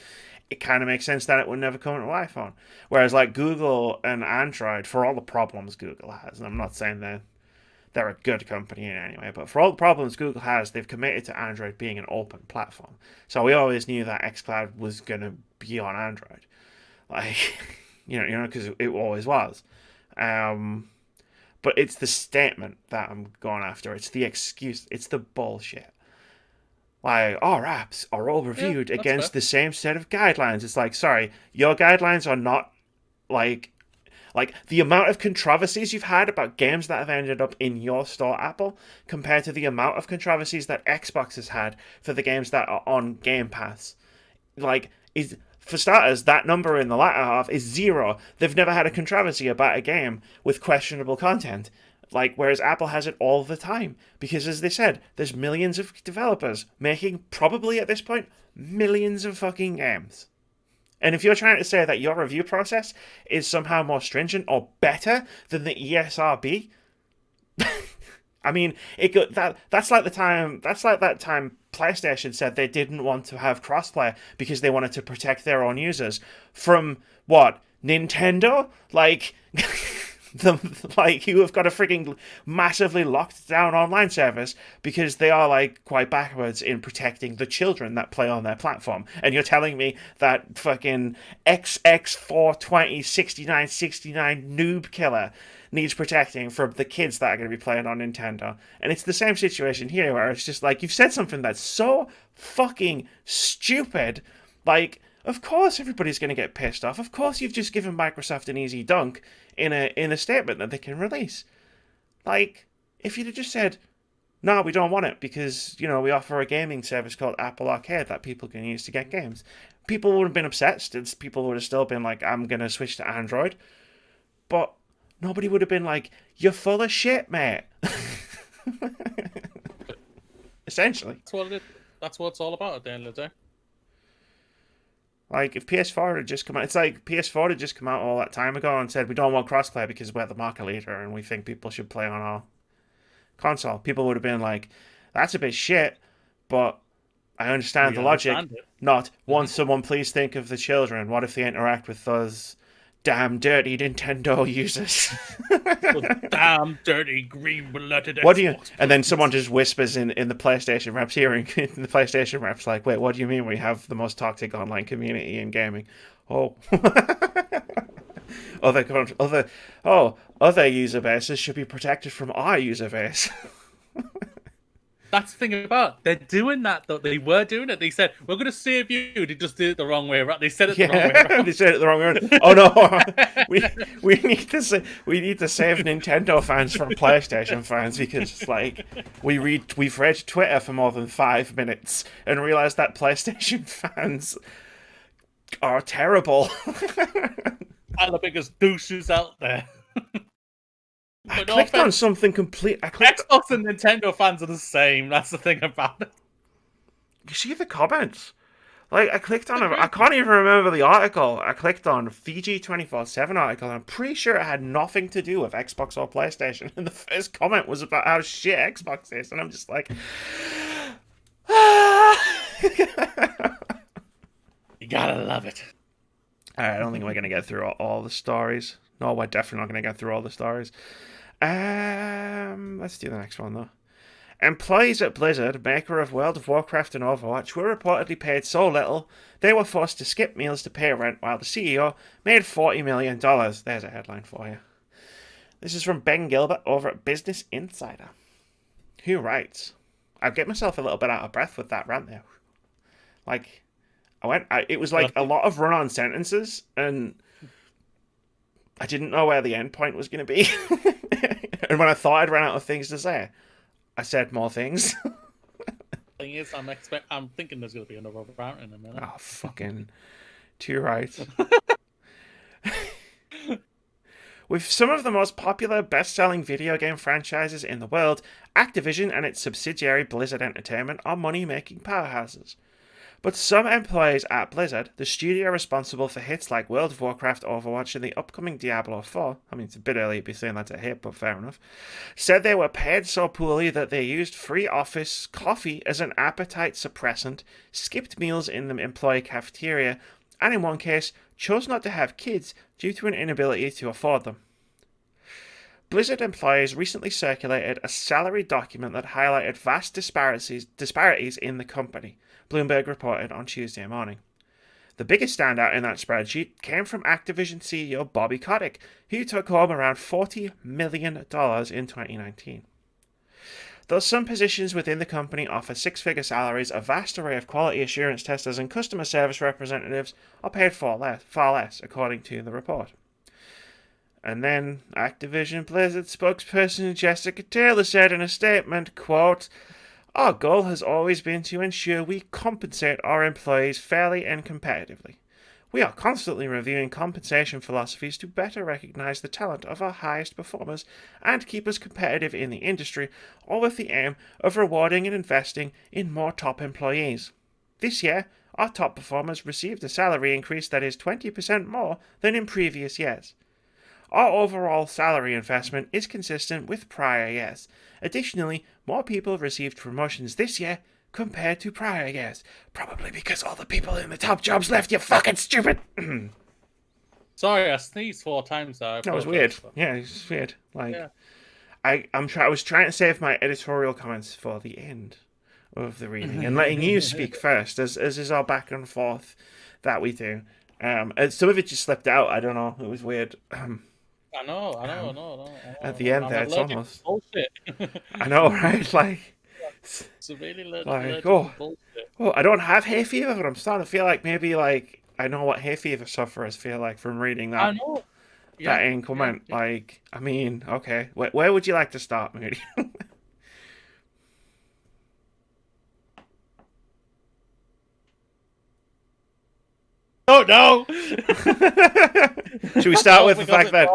It kind of makes sense that it would never come to iPhone. Whereas, like, Google and Android, for all the problems Google has, and I'm not saying they're a good company in any way, but for all the problems Google has, they've committed to Android being an open platform. So we always knew that xCloud was going to be on Android. Like, because it always was. But it's the statement that I'm going after. It's the excuse. It's the bullshit. Like, our apps are all reviewed against the same set of guidelines. It's like, sorry, your guidelines are not like the amount of controversies you've had about games that have ended up in your store, Apple, compared to the amount of controversies that Xbox has had for the games that are on Game Pass. Like, is for starters, that number in the latter half is 0. They've never had a controversy about a game with questionable content. Like, whereas Apple has it all the time. Because, as they said, there's millions of developers making, probably at this point, millions of fucking games. And if you're trying to say that your review process is somehow more stringent or better than the ESRB, I mean, that's like that time PlayStation said they didn't want to have crossplay because they wanted to protect their own users from what, Nintendo? Like you have got a freaking massively locked down online service because they are like quite backwards in protecting the children that play on their platform. And you're telling me that fucking XX4206969 noob killer needs protecting from the kids that are going to be playing on Nintendo. And it's the same situation here where it's just like, you've said something that's so fucking stupid. Like, of course everybody's going to get pissed off. Of course you've just given Microsoft an easy dunk in a statement that they can release. Like, if you'd have just said, no, we don't want it because, we offer a gaming service called Apple Arcade that people can use to get games. People would have been upset. People would have still been like, I'm going to switch to Android. But nobody would have been like, you're full of shit, mate. Essentially. That's what it's all about at the end of the day. Like, if PS4 had just come out, it's like PS4 had just come out all that time ago and said, we don't want crossplay because we're the market leader and we think people should play on our console. People would have been like, that's a bit shit, but I understand the logic. Not, won't someone please think of the children? What if they interact with those damn dirty Nintendo users? Damn dirty green-blooded What do you? And then someone just whispers in the PlayStation reps hearing. The PlayStation reps like, wait, what do you mean we have the most toxic online community in gaming? Oh, other user bases should be protected from our user base. That's the thing about it. They're doing that, though. They were doing it. They said, we're going to save you. They just did it the wrong way around. They said it the wrong way around. They said it the wrong way around. Oh, no. we need to save Nintendo fans from PlayStation fans because, like, we've read Twitter for more than 5 minutes and realized that PlayStation fans are terrible. Are the biggest douches out there. I clicked on something complete. Xbox and Nintendo fans are the same. That's the thing about it. You see the comments? Like, I clicked on I can't even remember the article. I clicked on Fiji 24/7 article, and I'm pretty sure it had nothing to do with Xbox or PlayStation. And the first comment was about how shit Xbox is, and I'm just like, you gotta love it. I don't think we're gonna get through all the stories. No, we're definitely not gonna get through all the stories. Let's do the next one, though. Employees at Blizzard, maker of World of Warcraft and Overwatch, were reportedly paid so little they were forced to skip meals to pay rent while the CEO made $40 million. There's a headline for you. This is from Ben Gilbert over at Business Insider, who writes, I get myself a little bit out of breath with that rant there. Like, it was like a lot of run-on sentences, and I didn't know where the end point was going to be. And when I thought I'd run out of things to say, I said more things. Thing is, I'm thinking there's going to be another rant in a minute. Oh, fucking too right. With some of the most popular best-selling video game franchises in the world, Activision and its subsidiary Blizzard Entertainment are money-making powerhouses. But some employees at Blizzard, the studio responsible for hits like World of Warcraft, Overwatch, and the upcoming Diablo 4, I mean, it's a bit early to be saying that's a hit, but fair enough, said they were paid so poorly that they used free office coffee as an appetite suppressant, skipped meals in the employee cafeteria, and in one case, chose not to have kids due to an inability to afford them. Blizzard employees recently circulated a salary document that highlighted vast disparities in the company, Bloomberg reported on Tuesday morning. The biggest standout in that spreadsheet came from Activision CEO Bobby Kotick, who took home around $40 million in 2019. Though some positions within the company offer six-figure salaries, a vast array of quality assurance testers and customer service representatives are paid far less, according to the report. And then Activision Blizzard spokesperson Jessica Taylor said in a statement, quote, "Our goal has always been to ensure we compensate our employees fairly and competitively. We are constantly reviewing compensation philosophies to better recognize the talent of our highest performers and keep us competitive in the industry, all with the aim of rewarding and investing in more top employees. This year, our top performers received a salary increase that is 20% more than in previous years. Our overall salary investment is consistent with prior years. Additionally, more people received promotions this year compared to prior years. Probably because all the people in the top jobs left, you fucking stupid!" Sorry, I sneezed 4 times there. That was weird. Yeah, it's weird. Like, yeah. I was trying to save my editorial comments for the end of the reading and letting you speak first, as is our back and forth that we do. And some of it just slipped out. I don't know. It was weird. I know. At the end there, it's almost bullshit. I know, right? Like, it's a really bullshit. Oh, I don't have hay fever, but I'm starting to feel like maybe like I know what hay fever sufferers feel like from reading that. I know. That end comment. Yeah. Like, I mean, okay, where would you like to start, Moody? Oh no! Should we start with the fact that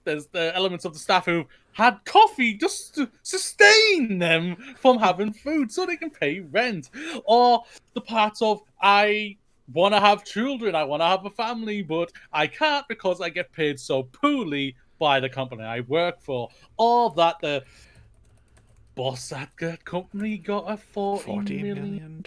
there's the elements of the staff who had coffee just to sustain them from having food so they can pay rent, or the parts of I want to have children, I want to have a family, but I can't because I get paid so poorly by the company I work for, or that the boss at that company got a $40 million.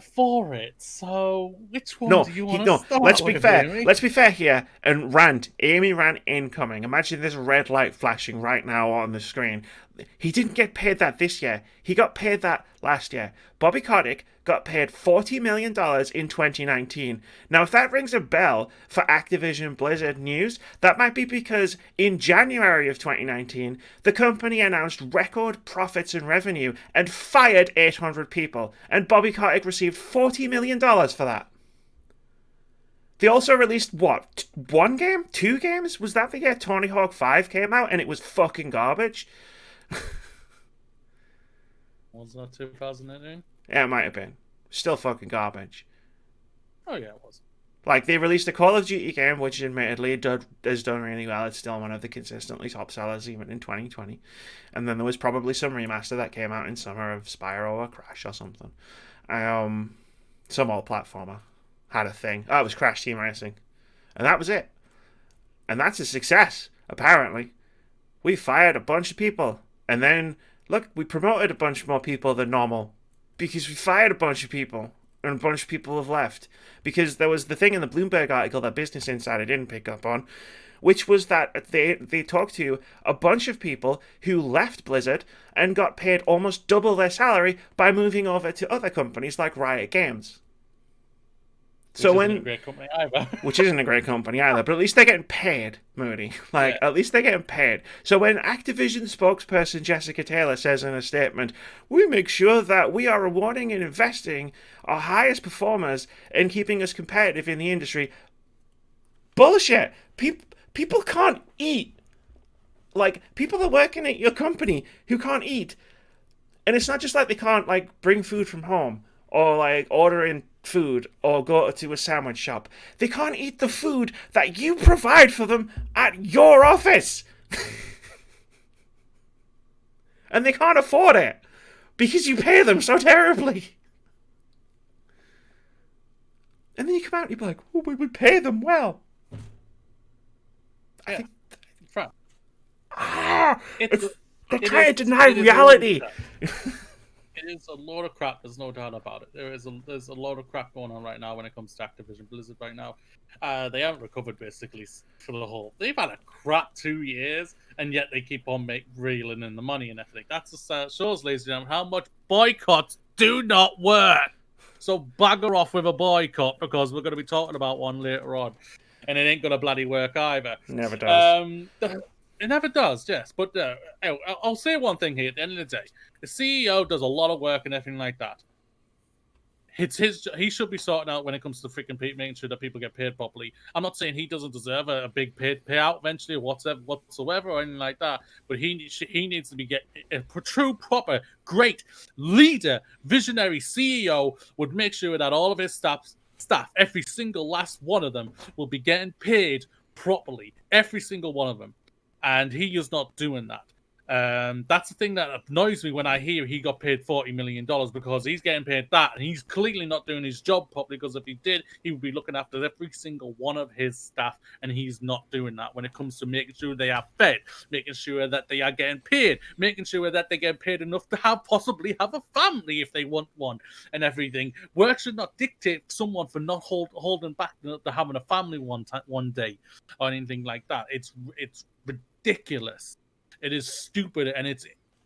For it. So, which one do you want to start let's be with, fair. Amy? Let's be fair here and rant. Amy rant incoming. Imagine this red light flashing right now on the screen. He didn't get paid that this year. He got paid that last year. Bobby Kotick got paid $40 million in 2019. Now, if that rings a bell for Activision Blizzard news, that might be because in January of 2019, the company announced record profits and revenue and fired 800 people, and Bobby Kotick received $40 million for that. They also released, what, 1 game? 2 games? Was that the year Tony Hawk 5 came out and it was fucking garbage? Wasn't that 2018? Yeah, it might have been. Still fucking garbage. Oh, yeah, it was. Like, they released a Call of Duty game, which admittedly has done really well. It's still one of the consistently top sellers, even in 2020. And then there was probably some remaster that came out in summer of Spyro or Crash or something. Some old platformer had a thing. Oh, it was Crash Team Racing. And that was it. And that's a success, apparently. We fired a bunch of people. And then, look, we promoted a bunch more people than normal. Because we fired a bunch of people. And a bunch of people have left. Because there was the thing in the Bloomberg article that Business Insider didn't pick up on, which was that they talked to a bunch of people who left Blizzard and got paid almost double their salary by moving over to other companies like Riot Games. Which isn't a great company either. Which isn't a great company either, but at least they're getting paid, Moody. At least they're getting paid. So when Activision spokesperson Jessica Taylor says in a statement, "We make sure that we are rewarding and investing our highest performers and keeping us competitive in the industry," bullshit. People can't eat. Like, people are working at your company who can't eat. And it's not just like they can't, like, bring food from home or, like, order in food or go to a sandwich shop. They can't eat the food that you provide for them at your office. And they can't afford it. because you pay them so terribly. And then you come out and you're like, oh, we pay them well. I think... They're trying to deny reality. It is a load of crap. There's no doubt about it. There's a load of crap going on right now when it comes to Activision Blizzard right now. They haven't recovered basically for the whole. They've had a crap 2 years, and yet they keep on reeling in the money and everything. That's just shows, ladies and gentlemen, how much boycotts do not work. So bugger off with a boycott, because we're going to be talking about one later on, and it ain't going to bloody work either. Never does. It never does, yes. But I'll say one thing here. At the end of the day, the CEO does a lot of work and everything like that. He should be sorting out when it comes to freaking making sure that people get paid properly. I'm not saying he doesn't deserve a big payout eventually or whatsoever or anything like that, but he needs to be a true, proper, great leader, visionary CEO would make sure that all of his staff, every single last one of them, will be getting paid properly. Every single one of them. And he is not doing that. That's the thing that annoys me when I hear he got paid $40 million, because he's getting paid that, and he's clearly not doing his job properly, because if he did, he would be looking after every single one of his staff, and he's not doing that when it comes to making sure they are fed, making sure that they are getting paid, making sure that they get paid enough to possibly have a family if they want one, and everything. Work should not dictate someone for not holding back to having a family one day or anything like that. It's ridiculous. It is stupid, and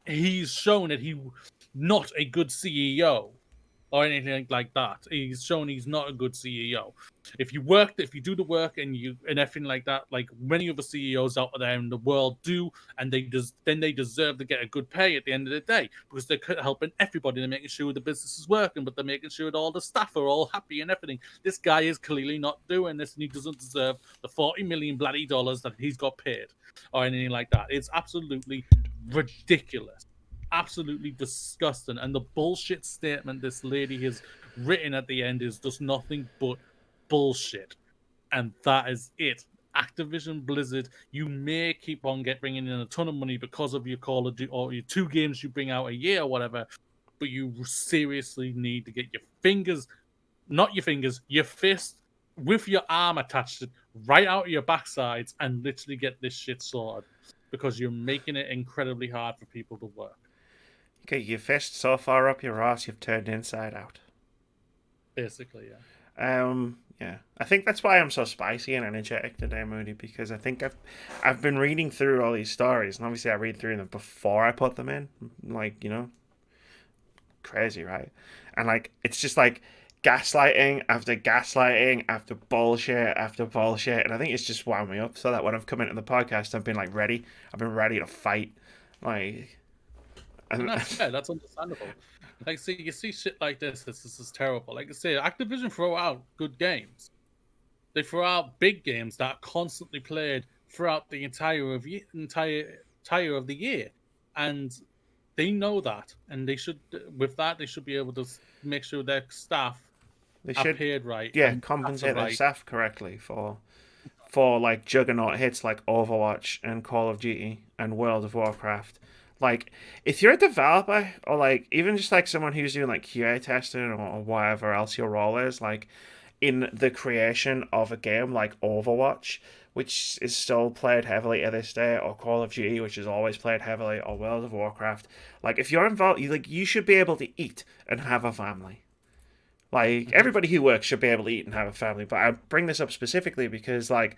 he's shown that he's not a good CEO or anything like that. He's shown he's not a good CEO. If you do the work and everything like that, like many other CEOs out there in the world do, and then they deserve to get a good pay at the end of the day, because they're helping everybody. They're making sure the business is working, but they're making sure that all the staff are all happy and everything. This guy is clearly not doing this, and he doesn't deserve the $40 million bloody dollars that he's got paid or anything like that. It's absolutely ridiculous. Absolutely disgusting. And the bullshit statement this lady has written at the end is just nothing but bullshit. And that is it. Activision Blizzard, you may keep on bringing in a ton of money because of your Call of Duty or your 2 games you bring out a year or whatever, but you seriously need to get your fist with your arm attached right out of your backsides and literally get this shit sorted, because you're making it incredibly hard for people to work. Okay, your fist so far up your ass you've turned inside out. Basically, yeah. Yeah. I think that's why I'm so spicy and energetic today, Moody, because I think I've been reading through all these stories, and obviously I read through them before I put them in. Like, crazy, right? And like it's just like gaslighting after bullshit after bullshit, and I think it's just wound me up so that when I've come into the podcast I've been like ready. I've been ready to fight. Like, and that's understandable. Like, see, you see shit like this is terrible. Like I say, Activision throw out good games. They throw out big games that are constantly played throughout the entire of the year, and they know that, and they should be able to make sure their staff are paid right. Yeah, compensate their staff correctly for like juggernaut hits like Overwatch and Call of Duty and World of Warcraft. Like, if you're a developer, or like even just like someone who's doing like QA testing or whatever else your role is, like in the creation of a game like Overwatch, which is still played heavily to this day, or Call of Duty, which is always played heavily, or World of Warcraft, like if you're involved, you should be able to eat and have a family. Like, everybody who works should be able to eat and have a family. But I bring this up specifically because, like,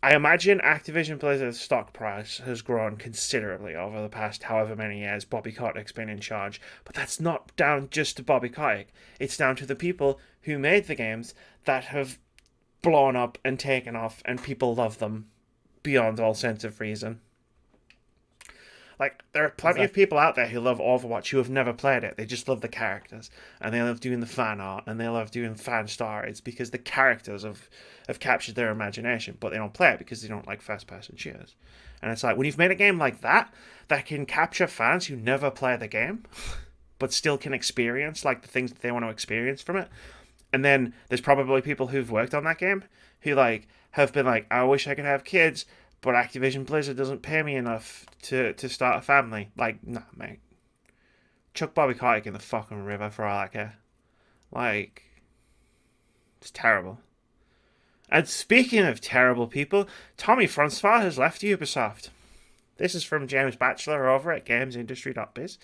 I imagine Activision Blizzard's stock price has grown considerably over the past however many years Bobby Kotick's been in charge. But that's not down just to Bobby Kotick. It's down to the people who made the games that have blown up and taken off, and people love them beyond all sense of reason. Like, there are plenty of people out there who love Overwatch who have never played it. They just love the characters, and they love doing the fan art, and they love doing fan stories because the characters have captured their imagination, but they don't play it because they don't like first-person shooters. And it's like, when you've made a game like that can capture fans who never play the game, but still can experience, like, the things that they want to experience from it. And then there's probably people who've worked on that game who, like, have been like, I wish I could have kids, but Activision Blizzard doesn't pay me enough to start a family. Like, nah, mate. chuck Bobby Kotick in the fucking river for all I care. Like, it's terrible. And speaking of terrible people, Tommy François has left Ubisoft. This is from James Batchelor over at gamesindustry.biz.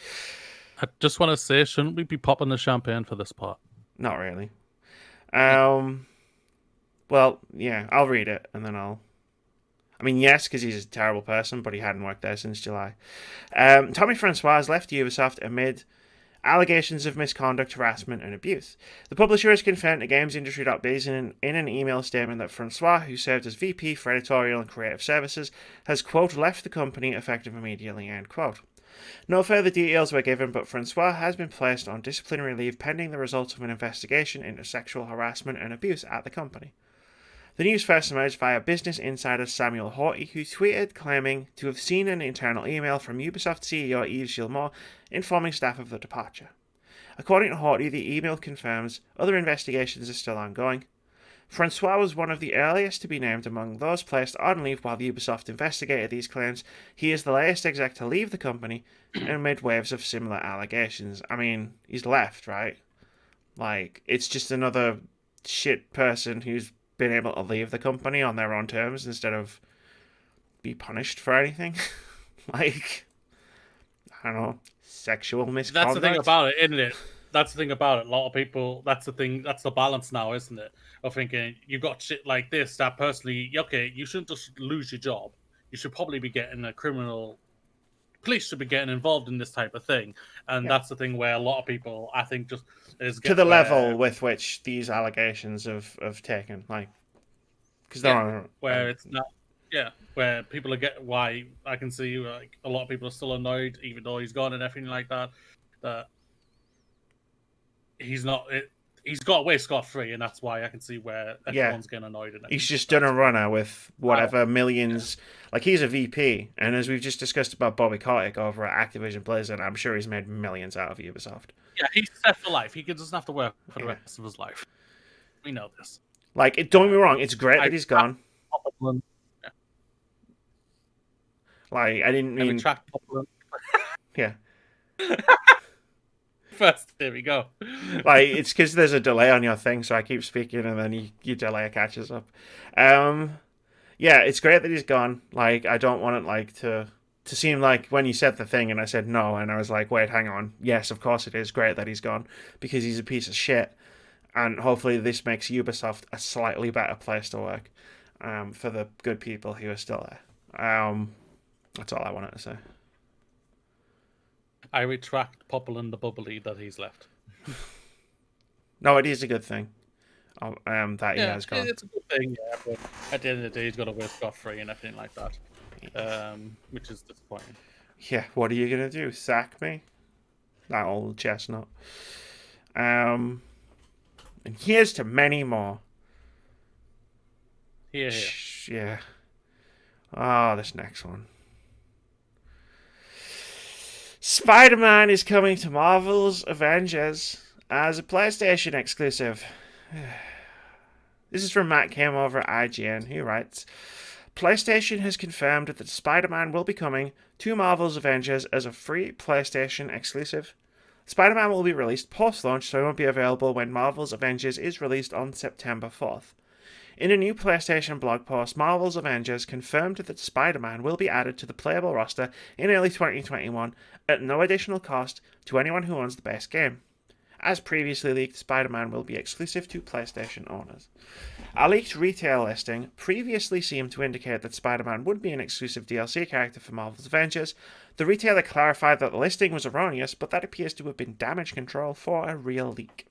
I just want to say, shouldn't we be popping the champagne for this part? Not really. Well, yeah, I'll read it and then I'll. I mean, yes, because he's a terrible person, but he hadn't worked there since July. Tommy François has left Ubisoft amid allegations of misconduct, harassment, and abuse. The publisher has confirmed to GamesIndustry.biz in an email statement that François, who served as VP for Editorial and Creative Services, has, quote, left the company effective immediately, end quote. No further details were given, but François has been placed on disciplinary leave pending the results of an investigation into sexual harassment and abuse at the company. The news first emerged via Business Insider Samuel Horty, who tweeted claiming to have seen an internal email from Ubisoft CEO Yves Gilmour informing staff of the departure. According to Horty, the email confirms other investigations are still ongoing. François was one of the earliest to be named among those placed on leave while Ubisoft investigated these claims. He is the latest exec to leave the company amid waves of similar allegations. I mean, he's left, right? Like, it's just another shit person who's been able to leave the company on their own terms instead of be punished for anything. Like, I don't know, sexual misconduct. That's the thing about it, isn't it? That's the thing about it. A lot of people, that's the thing, that's the balance now, isn't it? Of thinking, you've got shit like this that personally, okay, you shouldn't just lose your job. You should probably be getting police should be getting involved in this type of thing. And that's the thing where a lot of people, I think, just is to the level with which these allegations have taken, like, because they're on where it's not, where people are why I can see like a lot of people are still annoyed, even though he's gone and everything like that. That he's not, he's got away scot-free, and that's why I can see where everyone's getting annoyed. And he's just done a runner with whatever millions. Like, he's a VP, and as we've just discussed about Bobby Kotick over at Activision Blizzard, I'm sure he's made millions out of Ubisoft. Yeah, he's set for life. He doesn't have to work for the rest of his life. We know this. Like, don't get me wrong, it's great that he's gone. Like, I didn't mean... Yeah. First, there we go. Like, it's because there's a delay on your thing, so I keep speaking and then your delay catches up. Yeah, it's great that he's gone. Like, I don't want it like to seem like when you said the thing and I said no, and I was like, wait, hang on. Yes, of course it is great that he's gone because he's a piece of shit. And hopefully this makes Ubisoft a slightly better place to work for the good people who are still there. That's all I wanted to say. I retract Popple and the Bubbly that he's left. No, it is a good thing. That he has gone. It's a good thing, yeah. But at the end of the day, he's got to wear scot-free and everything like that, which is disappointing. Yeah, what are you gonna do? Sack me? That old chestnut. And here's to many more. Here. Yeah. Oh, this next one. Spider-Man is coming to Marvel's Avengers as a PlayStation exclusive. This is from Matt Kim over at IGN, who writes, PlayStation has confirmed that Spider-Man will be coming to Marvel's Avengers as a free PlayStation exclusive. Spider-Man will be released post-launch, so it won't be available when Marvel's Avengers is released on September 4th. In a new PlayStation blog post, Marvel's Avengers confirmed that Spider-Man will be added to the playable roster in early 2021 at no additional cost to anyone who owns the base game. As previously leaked, Spider-Man will be exclusive to PlayStation owners. A leaked retail listing previously seemed to indicate that Spider-Man would be an exclusive DLC character for Marvel's Avengers. The retailer clarified that the listing was erroneous, but that appears to have been damage control for a real leak.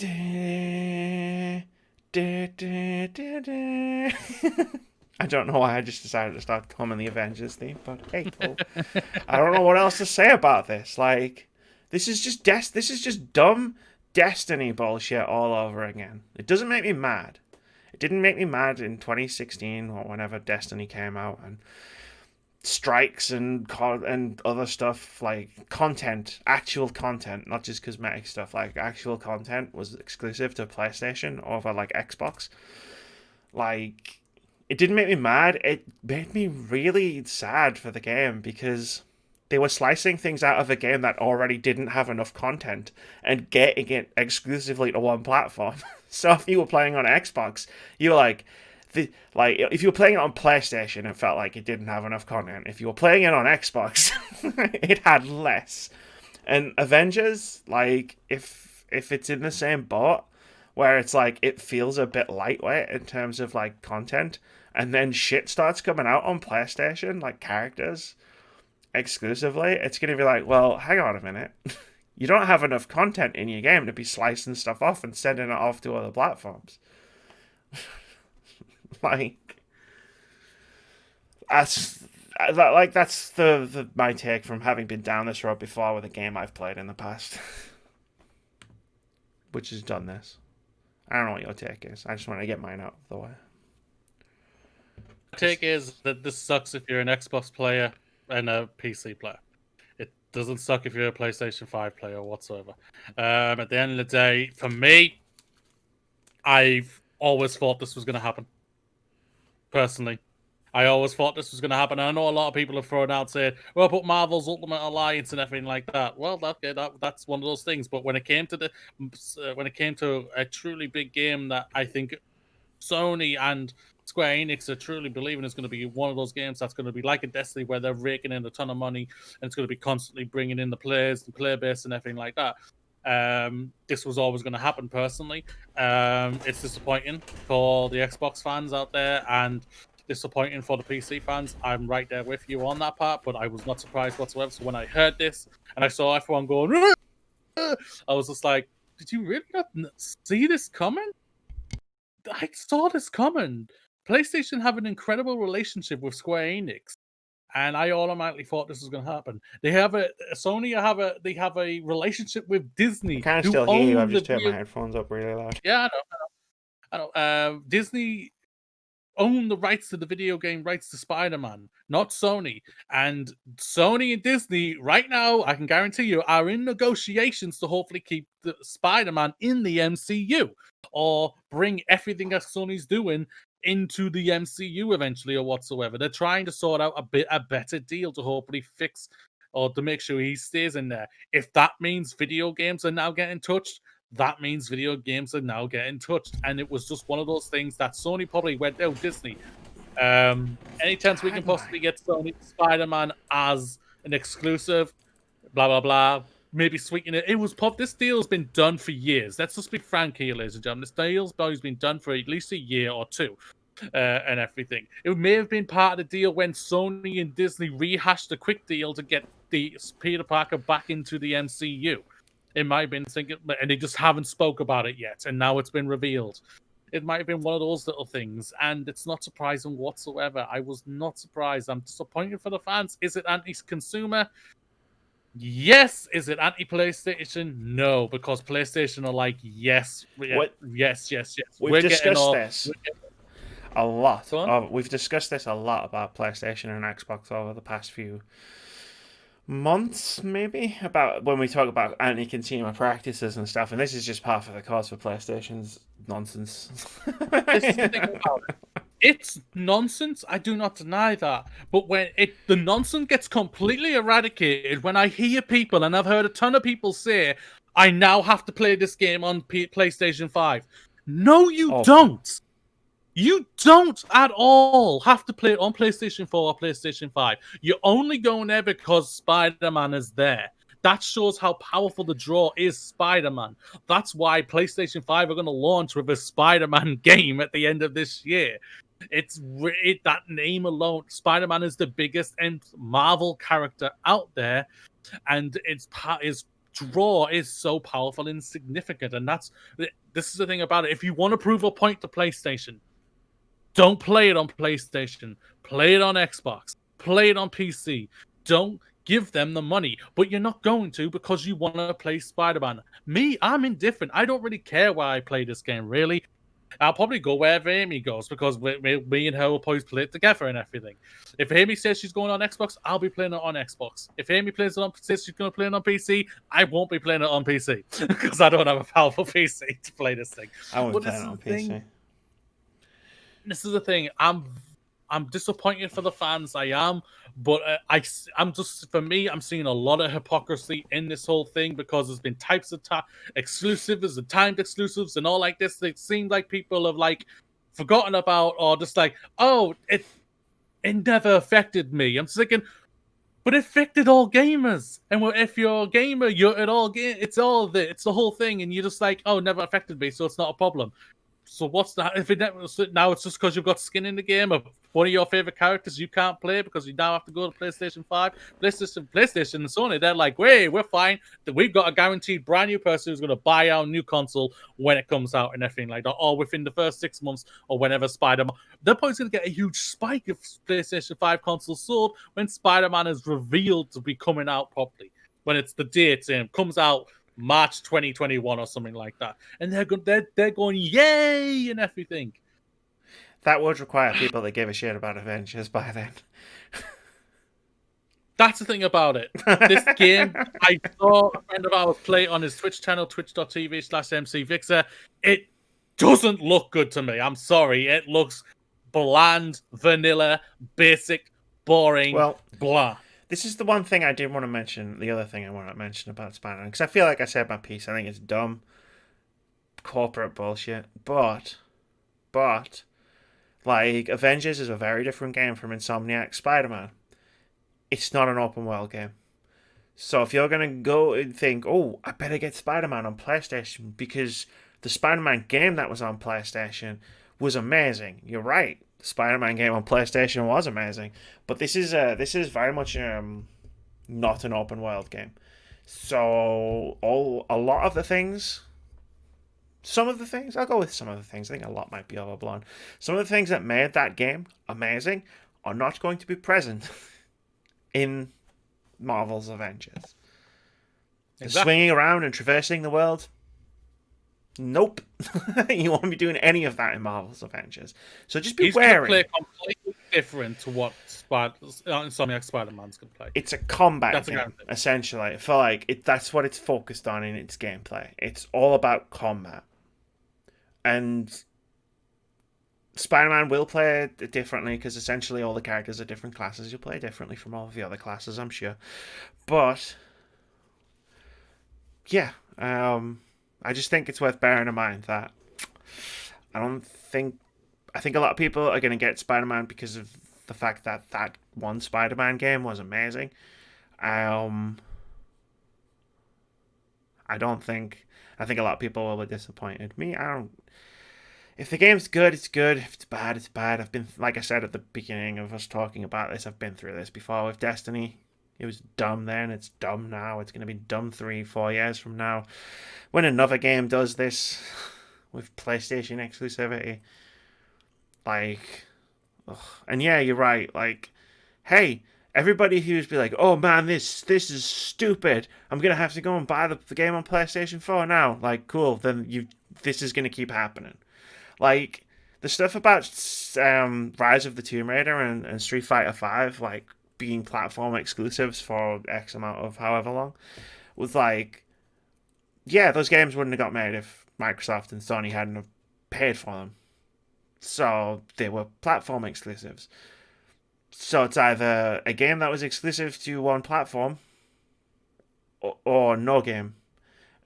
I don't know why I just decided to start humming the Avengers theme, but hey, cool. I don't know what else to say about this. Like, this is just dumb Destiny bullshit all over again. It doesn't make me mad. It didn't make me mad in 2016 or whenever Destiny came out, and strikes and other stuff, like content, actual content, not just cosmetic stuff, like actual content was exclusive to PlayStation over like Xbox. Like, it didn't make me mad. It made me really sad for the game because they were slicing things out of a game that already didn't have enough content and getting it exclusively to one platform. So if you were playing on Xbox, you were like, if you were playing it on PlayStation, it felt like it didn't have enough content. If you were playing it on Xbox, it had less. And Avengers, like if it's in the same boat, where it's like it feels a bit lightweight in terms of like content, and then shit starts coming out on PlayStation, like characters exclusively, it's gonna be like, well, hang on a minute. You don't have enough content in your game to be slicing stuff off and sending it off to other platforms. Like that's that's the my take from having been down this road before with a game I've played in the past, which has done this. I don't know what your take is. I just want to get mine out of the way. My take is that this sucks if you're an Xbox player and a PC player. It doesn't suck if you're a PlayStation 5 player whatsoever. At the end of the day, for me, I've always thought this was going to happen. Personally, I always thought this was going to happen. I know a lot of people have thrown out saying, "Well, but Marvel's Ultimate Alliance and everything like that." Well, that's one of those things. But when it came to a truly big game that I think Sony and Square Enix are truly believing is going to be one of those games that's going to be like a Destiny, where they're raking in a ton of money and it's going to be constantly bringing in the players, the player base, and everything like that. This was always going to happen. Personally, it's disappointing for the Xbox fans out there and disappointing for the PC fans. I'm right there with you on that part, but I was not surprised whatsoever. So when I heard this and I saw everyone going, I was just like, did you really not see this coming? I saw this coming. PlayStation have an incredible relationship with Square Enix, and I automatically thought this was going to happen. They have a relationship with Disney. I can't who still hear you. own I've just the turned my video- headphones up really loud. Yeah, I know. Disney own the rights to the video game rights to Spider-Man, not Sony. And Sony and Disney, right now, I can guarantee you, are in negotiations to hopefully keep the Spider-Man in the MCU or bring everything that Sony's doing into the MCU eventually or whatsoever. They're trying to sort out a better deal to hopefully fix or to make sure he stays in there. If that means video games are now getting touched, that means video games are now getting touched. And it was just one of those things that Sony probably went, oh, Disney, any chance we can possibly get Sony Spider-Man as an exclusive, blah, blah, blah, maybe sweeten it. This deal's been done for years. Let's just be frank here, ladies and gentlemen. This deal's been done for at least a year or two. And everything. It may have been part of the deal when Sony and Disney rehashed a quick deal to get the Peter Parker back into the MCU. It might have been thinking, and they just haven't spoke about it yet, and now it's been revealed. It might have been one of those little things, and it's not surprising whatsoever. I was not surprised. I'm disappointed for the fans. Is it anti-consumer? Yes. Is it anti-PlayStation? No, because PlayStation are like, yes. Yes. We've discussed this a lot. We've discussed this a lot about PlayStation and Xbox over the past few months, maybe, about when we talk about anti-consumer practices and stuff, and this is just part of the cause for PlayStation's nonsense. This is the thing about it. It's nonsense. I do not deny that. But when the nonsense gets completely eradicated, when I hear people, and I've heard a ton of people say, I now have to play this game on PlayStation 5. No, you don't. You don't at all have to play it on PlayStation 4 or PlayStation 5. You're only going there because Spider-Man is there. That shows how powerful the draw is, Spider-Man. That's why PlayStation 5 are going to launch with a Spider-Man game at the end of this year. That name alone. Spider-Man is the biggest Marvel character out there, and his draw is so powerful and significant. And this is the thing about it. If you want to prove a point to PlayStation, don't play it on PlayStation. Play it on Xbox. Play it on PC. Don't give them the money. But you're not going to because you want to play Spider-Man. Me, I'm indifferent. I don't really care where I play this game, really. I'll probably go wherever Amy goes because me and her will probably play it together and everything. If Amy says she's going on Xbox, I'll be playing it on Xbox. If Amy says she's going to play it on PC, I won't be playing it on PC because I don't have a powerful PC to play this thing. I won't play it on PC. this is the thing. I'm disappointed for the fans. I am, but I'm just, for me, I'm seeing a lot of hypocrisy in this whole thing because there's been types of exclusives and timed exclusives and all like this. It seems like people have like forgotten about, or just like, oh, it never affected me. I'm just thinking, but it affected all gamers. And if you're a gamer, you're at all game. It's the whole thing, and you're just like, oh, never affected me, so it's not a problem. So what's that? If it now it's just because you've got skin in the game of one of your favorite characters you can't play because you now have to go to PlayStation 5, PlayStation, and Sony. They're like, wait, we're fine. We've got a guaranteed brand new person who's going to buy our new console when it comes out and everything like that, or within the first 6 months, or whenever Spider-Man. They're probably going to get a huge spike of PlayStation 5 consoles sold when Spider-Man is revealed to be coming out properly. When it's the date and comes out March 2021 or something like that, and they're going yay and everything. That would require people that give a shit about Avengers by then. That's the thing about it. This game, I saw a friend of ours play on his Twitch channel, twitch.tv/MCVixer. It doesn't look good to me. I'm sorry. It looks bland, vanilla, basic, boring, blah. This is the one thing I did want to mention. The other thing I want to mention about Spider-Man, because I feel like I said my piece. I think it's dumb, corporate bullshit. But, like, Avengers is a very different game from Insomniac Spider-Man. It's not an open world game. So if you're gonna go and think, oh, I better get Spider-Man on PlayStation because the Spider-Man game that was on PlayStation was amazing. You're right. The Spider-Man game on PlayStation was amazing, but this is very much not an open world game. So a lot of the things, some of the things, I'll go with some of the things. I think a lot might be overblown. Some of the things that made that game amazing are not going to be present in Marvel's Avengers. Exactly. Swinging around and traversing the world. Nope. You won't be doing any of that in Marvel's Avengers. So just be wary. He's going to play completely different to what Insomniac Spider-Man's going to play. It's a combat game, essentially. I feel like that's what it's focused on in its gameplay. It's all about combat. And Spider-Man will play it differently because essentially all the characters are different classes. You'll play differently from all of the other classes, I'm sure. But yeah, I just think it's worth bearing in mind that I think a lot of people are going to get Spider-Man because of the fact that that one Spider-Man game was amazing. I think a lot of people will be disappointed. If the game's good, it's good. If it's bad, it's bad. I've been, like I said at the beginning of us talking about this, I've been through this before with Destiny. It was dumb then, it's dumb now. It's going to be dumb 3-4 years from now. When another game does this with PlayStation exclusivity. Like, ugh. And yeah, you're right. Like, hey, everybody who's be like, oh man, this is stupid. I'm going to have to go and buy the game on PlayStation 4 now. Like, cool, then this is going to keep happening. Like, the stuff about Rise of the Tomb Raider and Street Fighter 5, like, being platform exclusives for X amount of however long, was like, yeah, those games wouldn't have got made if Microsoft and Sony hadn't have paid for them. So they were platform exclusives. So it's either a game that was exclusive to one platform or no game.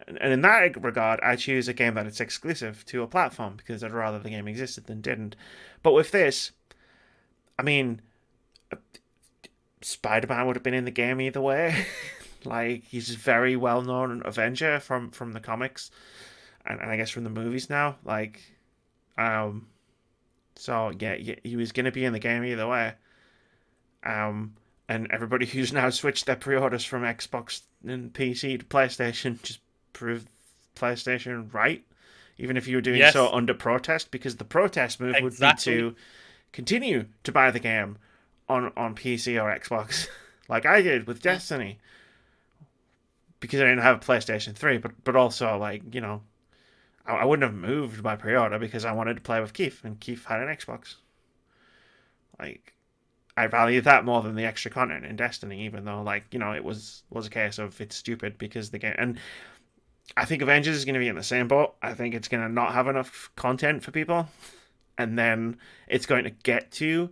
And in that regard, I choose a game that it's exclusive to a platform because I'd rather the game existed than didn't. But with this, I mean, Spider-Man would have been in the game either way. Like, he's a very well-known Avenger from the comics, and I guess from the movies now. Like, so yeah, he was gonna be in the game either way. And everybody who's now switched their pre-orders from Xbox and PC to PlayStation just proved PlayStation right, even if you were doing so under protest, because the protest move would be to continue to buy the game on PC or Xbox, like I did with Destiny, because I didn't have a PlayStation 3, but also, like, you know, I wouldn't have moved my pre-order because I wanted to play with Keith, and Keith had an Xbox. Like, I value that more than the extra content in Destiny, even though, like, you know, it was a case of it's stupid because the game, and I think Avengers is going to be in the same boat. I think it's going to not have enough content for people. and then it's going to get to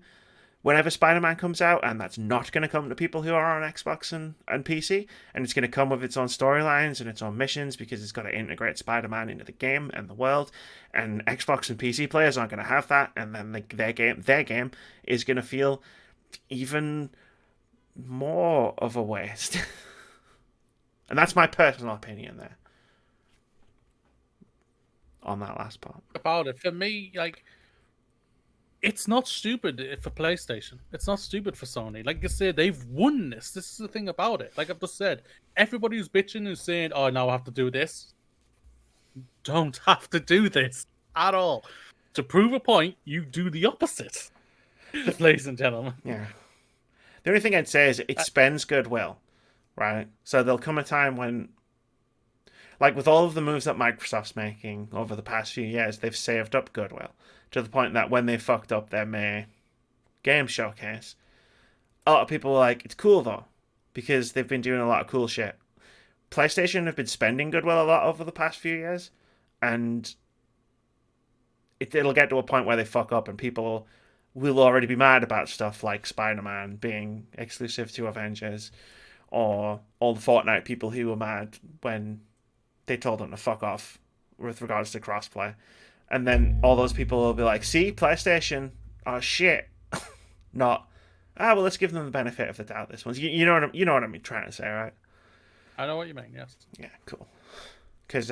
whenever Spider-Man comes out, and that's not going to come to people who are on Xbox and PC, and it's going to come with its own storylines and its own missions because it's got to integrate Spider-Man into the game and the world, and Xbox and PC players aren't going to have that, and then their game is going to feel even more of a waste. And that's my personal opinion there on that last part. About it, for me, like, it's not stupid for PlayStation. It's not stupid for Sony. Like I said, they've won this. This is the thing about it. Like I've just said, everybody who's bitching who's saying, "Oh, now I have to do this," don't have to do this at all. To prove a point, you do the opposite, ladies and gentlemen. Yeah. The only thing I'd say is it spends goodwill, right? So there'll come a time when, like with all of the moves that Microsoft's making over the past few years, they've saved up goodwill to the point that when they fucked up their May game showcase, a lot of people were like, it's cool though, because they've been doing a lot of cool shit. PlayStation have been spending goodwill a lot over the past few years, and it'll get to a point where they fuck up and people will already be mad about stuff like Spider-Man being exclusive to Avengers, or all the Fortnite people who were mad when they told them to fuck off with regards to crossplay. And then all those people will be like, see, PlayStation, oh shit. Not, well, let's give them the benefit of the doubt this one. You know what I'm trying to say, right? I know what you mean, yes. Yeah, cool. Because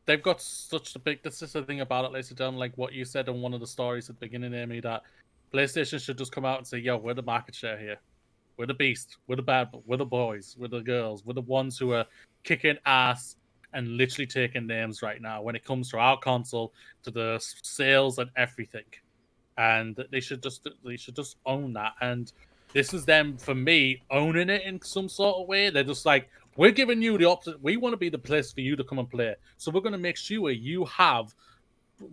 they've got such a big... This is the thing about it, ladies and gentlemen, like what you said in one of the stories at the beginning, Amy, that PlayStation should just come out and say, yo, we're the market share here. We're the beast. We're the bad... We're the boys. We're the girls. We're the ones who are kicking ass and literally taking names right now when it comes to our console, to the sales and everything. And they should just own that. And this is them, for me, owning it in some sort of way. They're just like, we're giving you the option. We want to be the place for you to come and play. So we're going to make sure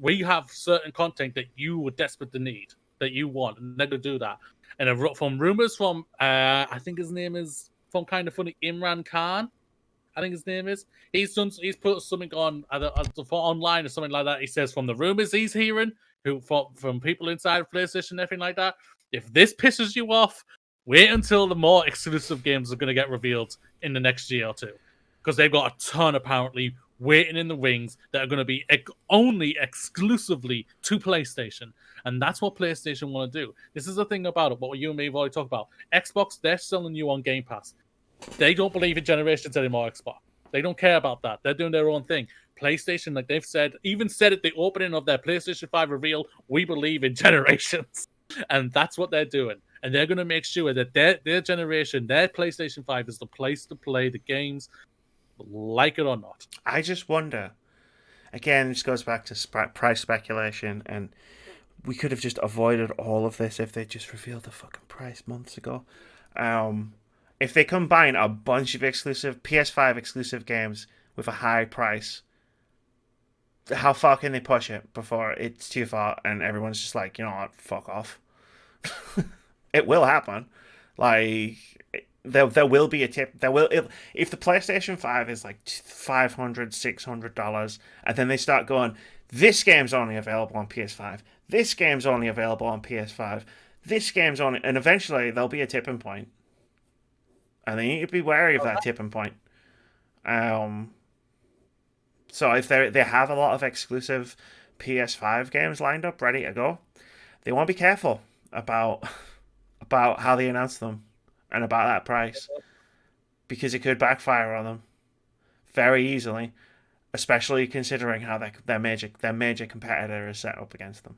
we have certain content that you were desperate to need, that you want, and they're going to do that. And from rumors from, I think his name is, from Kind of Funny, Imran Khan, I think his name is. He's put something on online or something like that. He says from the rumors he's hearing, from people inside PlayStation and everything like that, if this pisses you off, wait until the more exclusive games are going to get revealed in the next year or two, because they've got a ton apparently waiting in the wings that are going to be only exclusively to PlayStation. And that's what PlayStation want to do. This is the thing about it, what you and me have already talked about. Xbox, they're selling you on Game Pass. They don't believe in generations anymore, Xbox. They don't care about that. They're doing their own thing. PlayStation, like they've said, even said at the opening of their PlayStation 5 reveal, we believe in generations. And that's what they're doing. And they're going to make sure that their generation, their PlayStation 5 is the place to play the games, like it or not. I just wonder, again, this goes back to price speculation, and we could have just avoided all of this if they just revealed the fucking price months ago. If they combine a bunch of exclusive PS5 exclusive games with a high price, how far can they push it before it's too far and everyone's just like, you know what, fuck off? It will happen. Like, there will be a tip. If the PlayStation 5 is like $500, $600, and then they start going, this game's only available on PS5. This game's only available on PS5. This game's only, and eventually there'll be a tipping point. And they need to be wary of that tipping point. So if they have a lot of exclusive PS5 games lined up, ready to go, they want to be careful about how they announce them and about that price, because it could backfire on them very easily, especially considering how their major competitor is set up against them.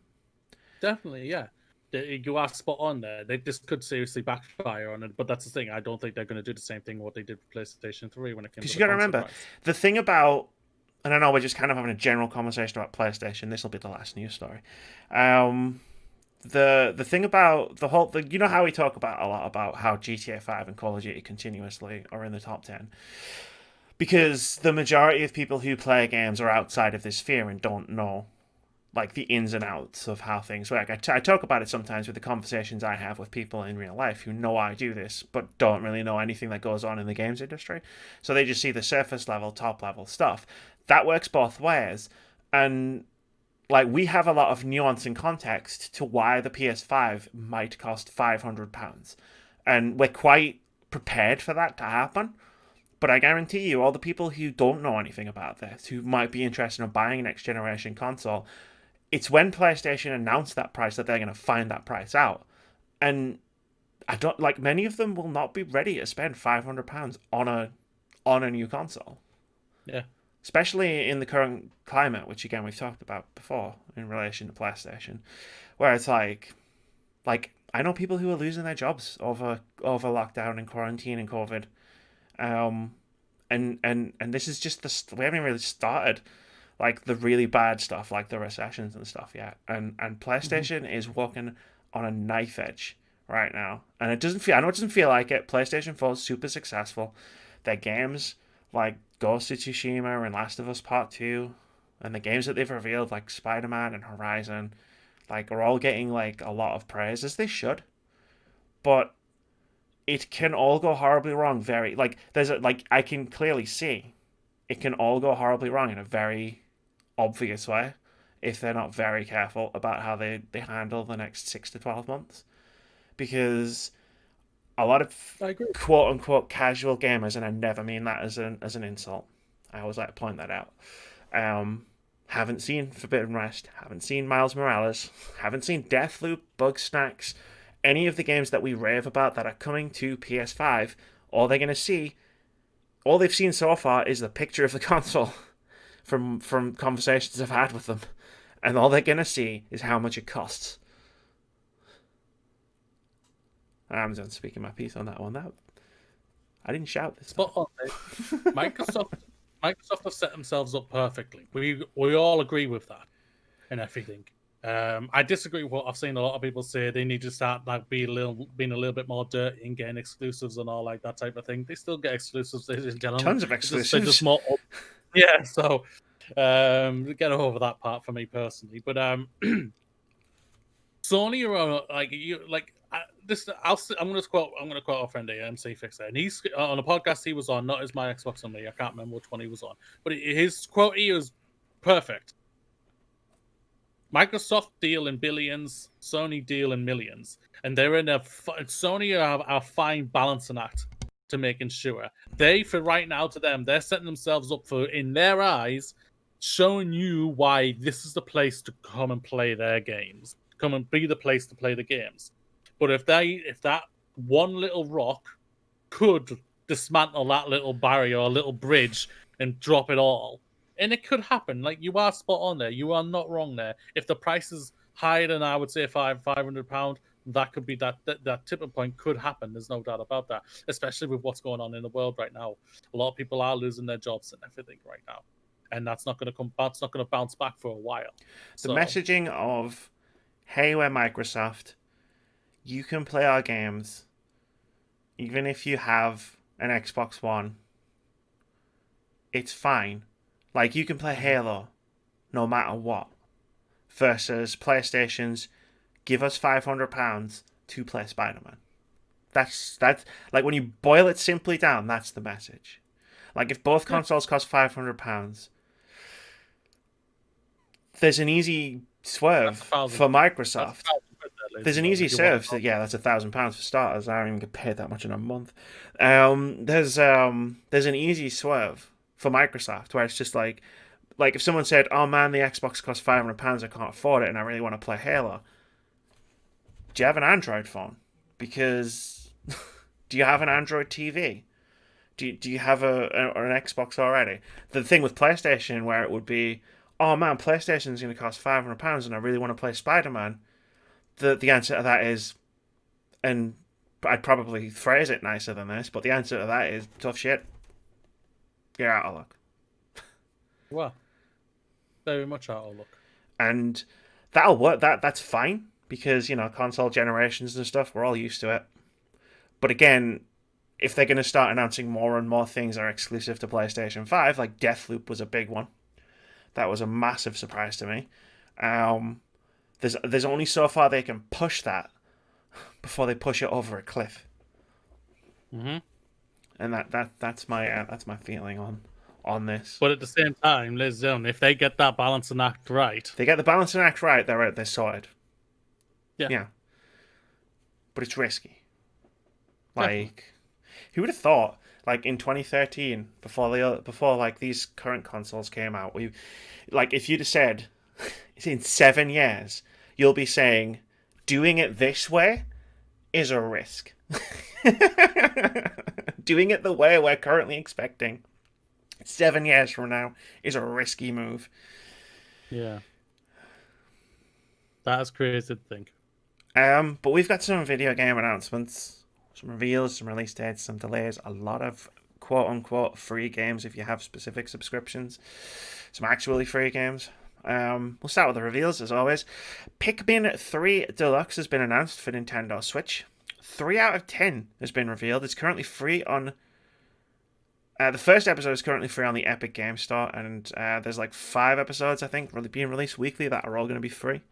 Definitely, yeah. You are spot on there. This could seriously backfire on it, but that's the thing. I don't think they're going to do the same thing what they did with PlayStation 3 when it came to the Because you got to remember, price. the thing about, and I know we're just kind of having a general conversation about PlayStation. This will be the last news story. The thing about you know how we talk about a lot about how GTA 5 and Call of Duty continuously are in the top 10? Because the majority of people who play games are outside of this sphere and don't know like the ins and outs of how things work. I talk about it sometimes with the conversations I have with people in real life who know I do this, but don't really know anything that goes on in the games industry. So they just see the surface level, top level stuff. That works both ways. And like we have a lot of nuance and context to why the PS5 might cost £500, and we're quite prepared for that to happen. But I guarantee you, all the people who don't know anything about this, who might be interested in buying a next generation console, it's when PlayStation announced that price that they're going to find that price out. And I don't like many of them will not be ready to spend £500 on a new console, Yeah. especially in the current climate, which again we've talked about before in relation to PlayStation, where it's like I know people who are losing their jobs over lockdown and quarantine and COVID. Um, and this is just we haven't really started like the really bad stuff, like the recessions and stuff yet. And PlayStation is walking on a knife edge right now, and it doesn't feel. I know it doesn't feel like it. PlayStation 4 is super successful. Their games like Ghost of Tsushima and Last of Us Part 2, and the games that they've revealed like Spider-Man and Horizon, like are all getting like a lot of praise as they should. But it can all go horribly wrong. Very like there's a like I can clearly see it can all go horribly wrong in a very obvious way if they're not very careful about how they handle the next 6 to 12 months. Because a lot of I agree. quote unquote casual gamers, and I never mean that as an insult. I always like to point that out. Haven't seen Forbidden West, haven't seen Miles Morales, haven't seen Deathloop, Bugsnax, any of the games that we rave about that are coming to PS5. All they're gonna see, all they've seen so far is the picture of the console from conversations I've had with them, and all they're gonna see is how much it costs. I'm done speaking my piece on that one. That I didn't shout this Spot on. Microsoft have set themselves up perfectly. We all agree with that and everything. I disagree with what I've seen a lot of people say. They need to start like being a little bit more dirty and getting exclusives and all like that type of thing. They still get exclusives, ladies and gentlemen. Tons of exclusives. Just more, yeah. So get over that part for me personally. But Sony are like you like. This I'm going to quote our friend AMC Fixer, and he's on a podcast he was on, not as my Xbox on me. I can't remember which one he was on, but his quote here is perfect. Microsoft deal in billions, Sony deal in millions, and they're in Sony are fine balancing act to making sure for right now to them they're setting themselves up for, in their eyes, showing you why this is the place to come and play their games, come and be the place to play the games. But if that one little rock could dismantle that little barrier or little bridge and drop it all, and it could happen. Like, you are spot on there. You are not wrong there. If the price is higher than, I would say, £500, that could be that tipping point could happen. There's no doubt about that. Especially with what's going on in the world right now. A lot of people are losing their jobs and everything right now, and that's not going to come. That's not going to bounce back for a while. The messaging of, "Hey, we're Microsoft. You can play our games, even if you have an Xbox One. It's fine. Like, you can play Halo, no matter what." Versus PlayStation's, "Give us £500 to play Spider-Man." That's like, when you boil it simply down, that's the message. Like, if both consoles cost £500, there's an easy swerve for Microsoft. There's an easy swerve. So yeah, that's £1,000 for starters. I don't even get paid that much in a month. There's an easy swerve for Microsoft where it's just like if someone said, "Oh man, the Xbox costs £500, I can't afford it, and I really want to play Halo." Do you have an Android phone? Because do you have an Android TV? Do you have an Xbox already? The thing with PlayStation, where it would be, "Oh man, PlayStation's going to cost £500, and I really want to play Spider-Man." The answer to that is, and I'd probably phrase it nicer than this, but the answer to that is, tough shit. You're out of luck. Well, very much out of luck. And that'll work. That's fine, because, console generations and stuff, we're all used to it. But again, if they're going to start announcing more and more things that are exclusive to PlayStation 5, like Deathloop was a big one. That was a massive surprise to me. There's only so far they can push that before they push it over a cliff. Mm-hmm. And that's my feeling on this. But at the same time, Liz Zone, if they get that balancing act right, If they get the balancing act right, they're sorted. Yeah. But it's risky. Definitely. Like, who would have thought? Like in 2013, before like these current consoles came out, if you'd have said in 7 years you'll be saying doing it this way is a risk. Doing it the way we're currently expecting 7 years from now is a risky move. Yeah. That is crazy to think. But we've got some video game announcements, some reveals, some release dates, some delays, a lot of quote unquote free games if you have specific subscriptions, some actually free games. We'll start with the reveals as always. Pikmin 3 Deluxe has been announced for Nintendo Switch. 3 out of 10 has been revealed. It's currently free on. The first episode is currently free on the Epic Game Store, and there's like 5 episodes, I think, really being released weekly that are all going to be free.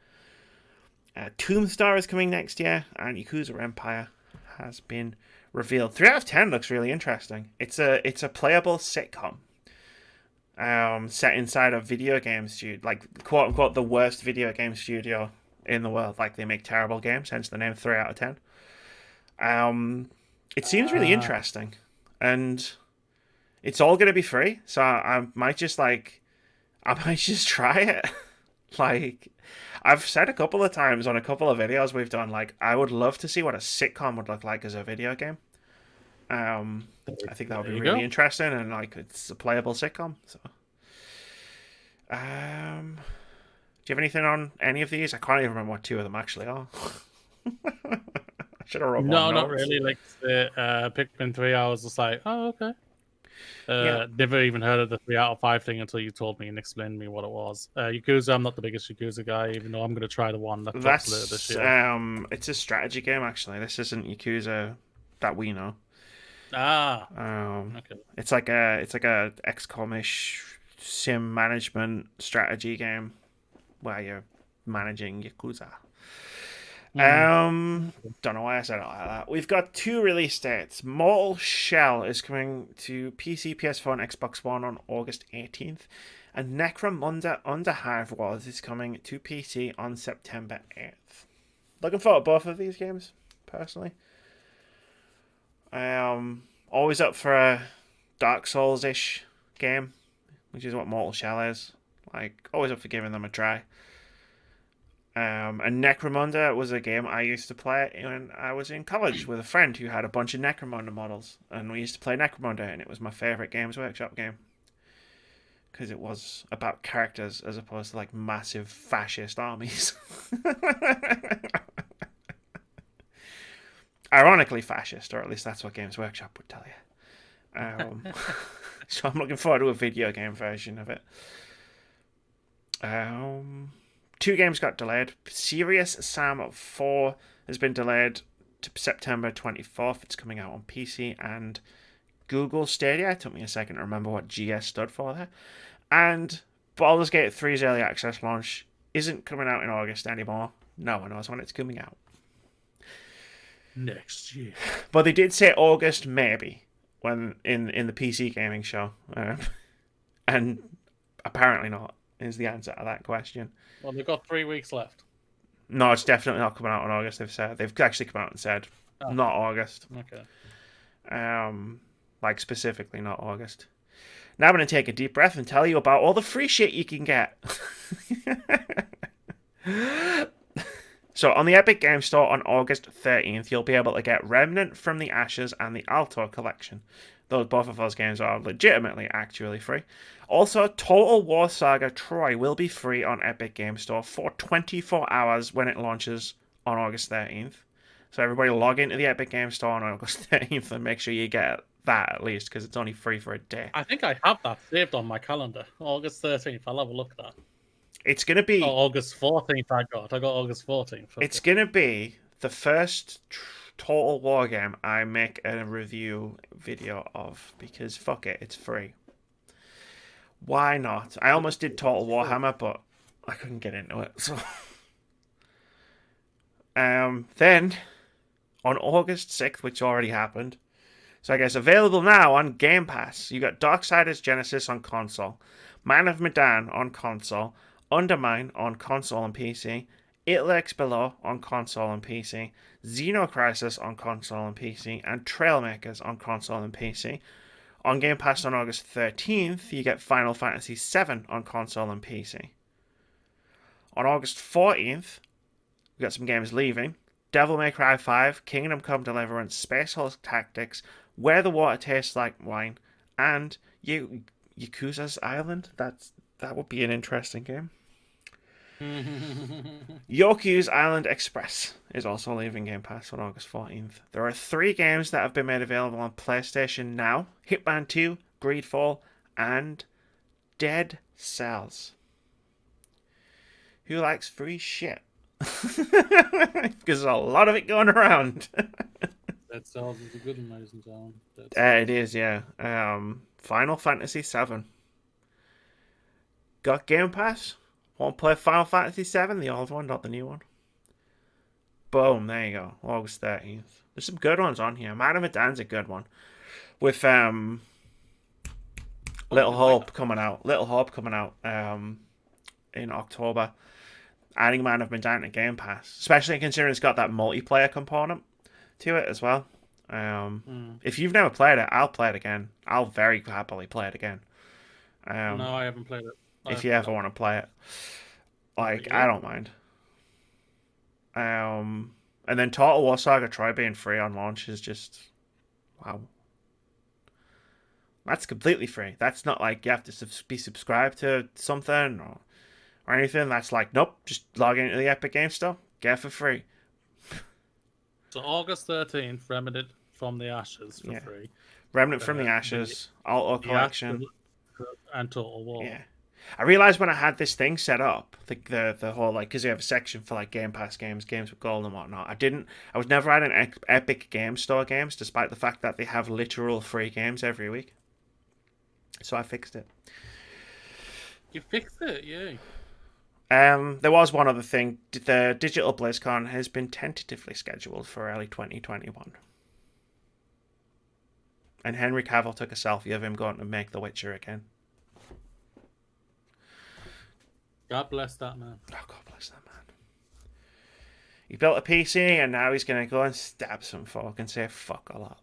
Tombstar is coming next year, and Yakuza Empire has been revealed. 3 out of 10 looks really interesting. It's a playable sitcom set inside a video game studio, like quote unquote the worst video game studio in the world. Like they make terrible games, hence the name 3 out of 10. It seems really interesting, and it's all going to be free. So I might just try it. Like, I've said a couple of times on a couple of videos we've done, like, I would love to see what a sitcom would look like as a video game. I think that would be really interesting, and like it's a playable sitcom. So, do you have anything on any of these? I can't even remember what 2 of them actually are. I should have wrote No, not really. Like the Pikmin 3, I was just like, oh, okay. Never even heard of the 3 out of 5 thing until you told me and explained to me what it was. Yakuza, I'm not the biggest Yakuza guy, even though I'm going to try the one that drops later this year. It's a strategy game actually. This isn't Yakuza that we know. Okay. It's like a XCOM-ish sim management strategy game where you're managing Yakuza. Don't know why I said it like that. We've got 2 release dates. Mortal Shell is coming to PC, PS4, and Xbox One on August 18th. And Necromunda Under Hive Wars is coming to PC on September 8th. Looking forward to both of these games, personally. Always up for a Dark Souls-ish game, which is what Mortal Shell is. Like, always up for giving them a try. And Necromunda was a game I used to play when I was in college with a friend who had a bunch of Necromunda models, and we used to play Necromunda, and it was my favourite Games Workshop game because it was about characters as opposed to like massive fascist armies. Ironically fascist, or at least that's what Games Workshop would tell you. So I'm looking forward to a video game version of it. 2 games got delayed. Serious Sam 4 has been delayed to September 24th. It's coming out on PC and Google Stadia. It took me a second to remember what GS stood for there. And Baldur's Gate 3's early access launch isn't coming out in August anymore. No one knows when it's coming out. Next year. But they did say August maybe when in the PC gaming show. And apparently not is the answer to that question. Well, they've got 3 weeks left. No, it's definitely not coming out in August. They've actually come out and said not August. Okay. Like specifically not August. Now I'm going to take a deep breath and tell you about all the free shit you can get. So on the Epic Games Store on August 13th, you'll be able to get Remnant from the Ashes and the Alto Collection. Both of those games are legitimately actually free. Also, Total War Saga Troy will be free on Epic Games Store for 24 hours when it launches on August 13th. So everybody log into the Epic Games Store on August 13th and make sure you get that at least, because it's only free for a day. I think I have that saved on my calendar. August 13th. I'll have a look at that. It's going to be... August 14th I got August 14th. Okay. It's going to be the first Total War game I make a review video of, because fuck it, it's free. Why not? I almost did Total Warhammer, but I couldn't get into it. So, then on August 6th, which already happened, So I guess available now on Game Pass. You got Darksiders Genesis on console, Man of Medan on console, Undermine on console and PC, It Lurks Below on console and PC, Xenocrisis on console and PC, and Trailmakers on console and PC. On Game Pass on August 13th, you get Final Fantasy VII on console and PC. On August 14th, we got some games leaving. Devil May Cry 5, Kingdom Come Deliverance, Space Hulk Tactics, Where the Water Tastes Like Wine, and Yakuza's Island. That would be an interesting game. Yoku's Island Express is also leaving Game Pass on August 14th. There are 3 games that have been made available on PlayStation now: Hitman 2, Greedfall, and Dead Cells. Who likes free shit? Because there's a lot of it going around. Dead Cells is a good one, ladies and gentlemen. It is, yeah. Final Fantasy VII. Got Game Pass? Want to play Final Fantasy VII? The old one, not the new one. Boom, there you go. August 13th. There's some good ones on here. Man of Medan's a good one. With Little Hope coming out. In October. Adding Man of Medan to Game Pass. Especially considering it's got that multiplayer component to it as well. If you've never played it, I'll play it again. I'll very happily play it again. No, I haven't played it. If you ever want to play it. Like, I don't mind. And then Total War Saga Troy being free on launch is just... wow. That's completely free. That's not like you have to be subscribed to something or anything. That's like, nope, just log into the Epic Games Store, get it for free. So August 13th, Remnant from the Ashes for free. Remnant from the Ashes, Auto Collection. And Total War. Yeah. I realized when I had this thing set up, the whole, like, because we have a section for like Game Pass games with gold and whatnot. I was never at an Epic Game Store games, despite the fact that they have literal free games every week. So I fixed it. You fixed it, yeah. There was one other thing. The Digital BlizzCon has been tentatively scheduled for early 2021. And Henry Cavill took a selfie of him going to make The Witcher again. God bless that man. Oh, God bless that man. He built a PC and now he's going to go and stab some folk and say fuck a lot.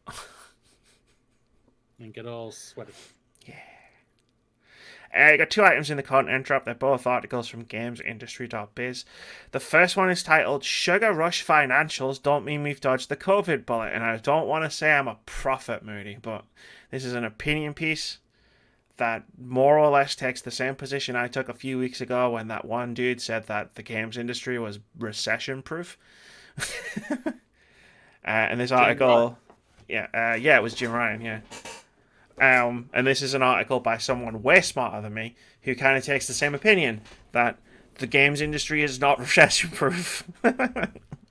And get all sweaty. Yeah. You got 2 items in the content drop. They're both articles from gamesindustry.biz. The first one is titled Sugar Rush Financials Don't Mean We've Dodged the COVID Bullet. And I don't want to say I'm a prophet, Moody, but this is an opinion piece that more or less takes the same position I took a few weeks ago when that one dude said that the games industry was recession-proof. And this article... it was Jim Ryan, yeah. And this is an article by someone way smarter than me who kind of takes the same opinion that the games industry is not recession-proof.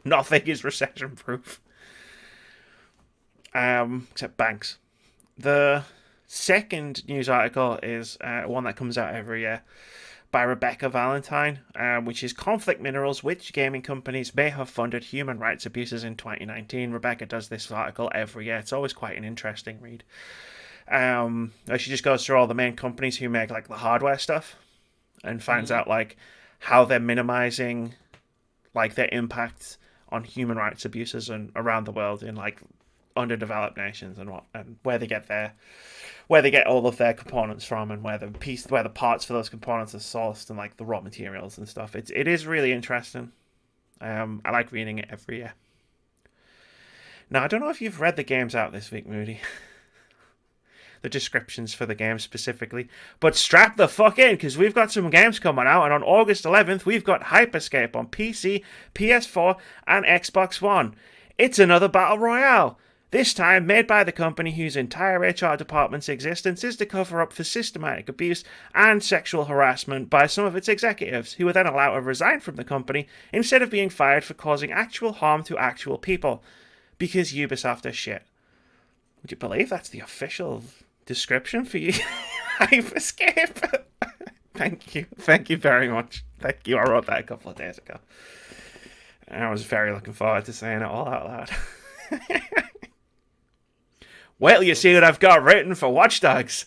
Nothing is recession-proof. Except banks. The second news article is one that comes out every year by Rebecca Valentine, which is Conflict Minerals, which gaming companies may have funded human rights abuses in 2019. Rebecca does this article every year. It's always quite an interesting read. She just goes through all the main companies who make like the hardware stuff and finds out like how they're minimizing like their impact on human rights abuses and around the world in like underdeveloped nations and where they get all of their components from and where the parts for those components are sourced and like the raw materials and stuff. It is really interesting. I like reading it every year. Now, I don't know if you've read the games out this week, Moody. The descriptions for the games specifically. But strap the fuck in, because we've got some games coming out, and on August 11th, we've got Hyperscape on PC, PS4, and Xbox One. It's another Battle Royale. This time made by the company whose entire HR department's existence is to cover up for systematic abuse and sexual harassment by some of its executives, who were then allowed to resign from the company instead of being fired for causing actual harm to actual people. Because Ubisoft is shit. Would you believe that's the official description for you? Hyperscape. Thank you very much. Thank you. I wrote that a couple of days ago. And I was very looking forward to saying it all out loud. Wait till you see what I've got written for Watch Dogs.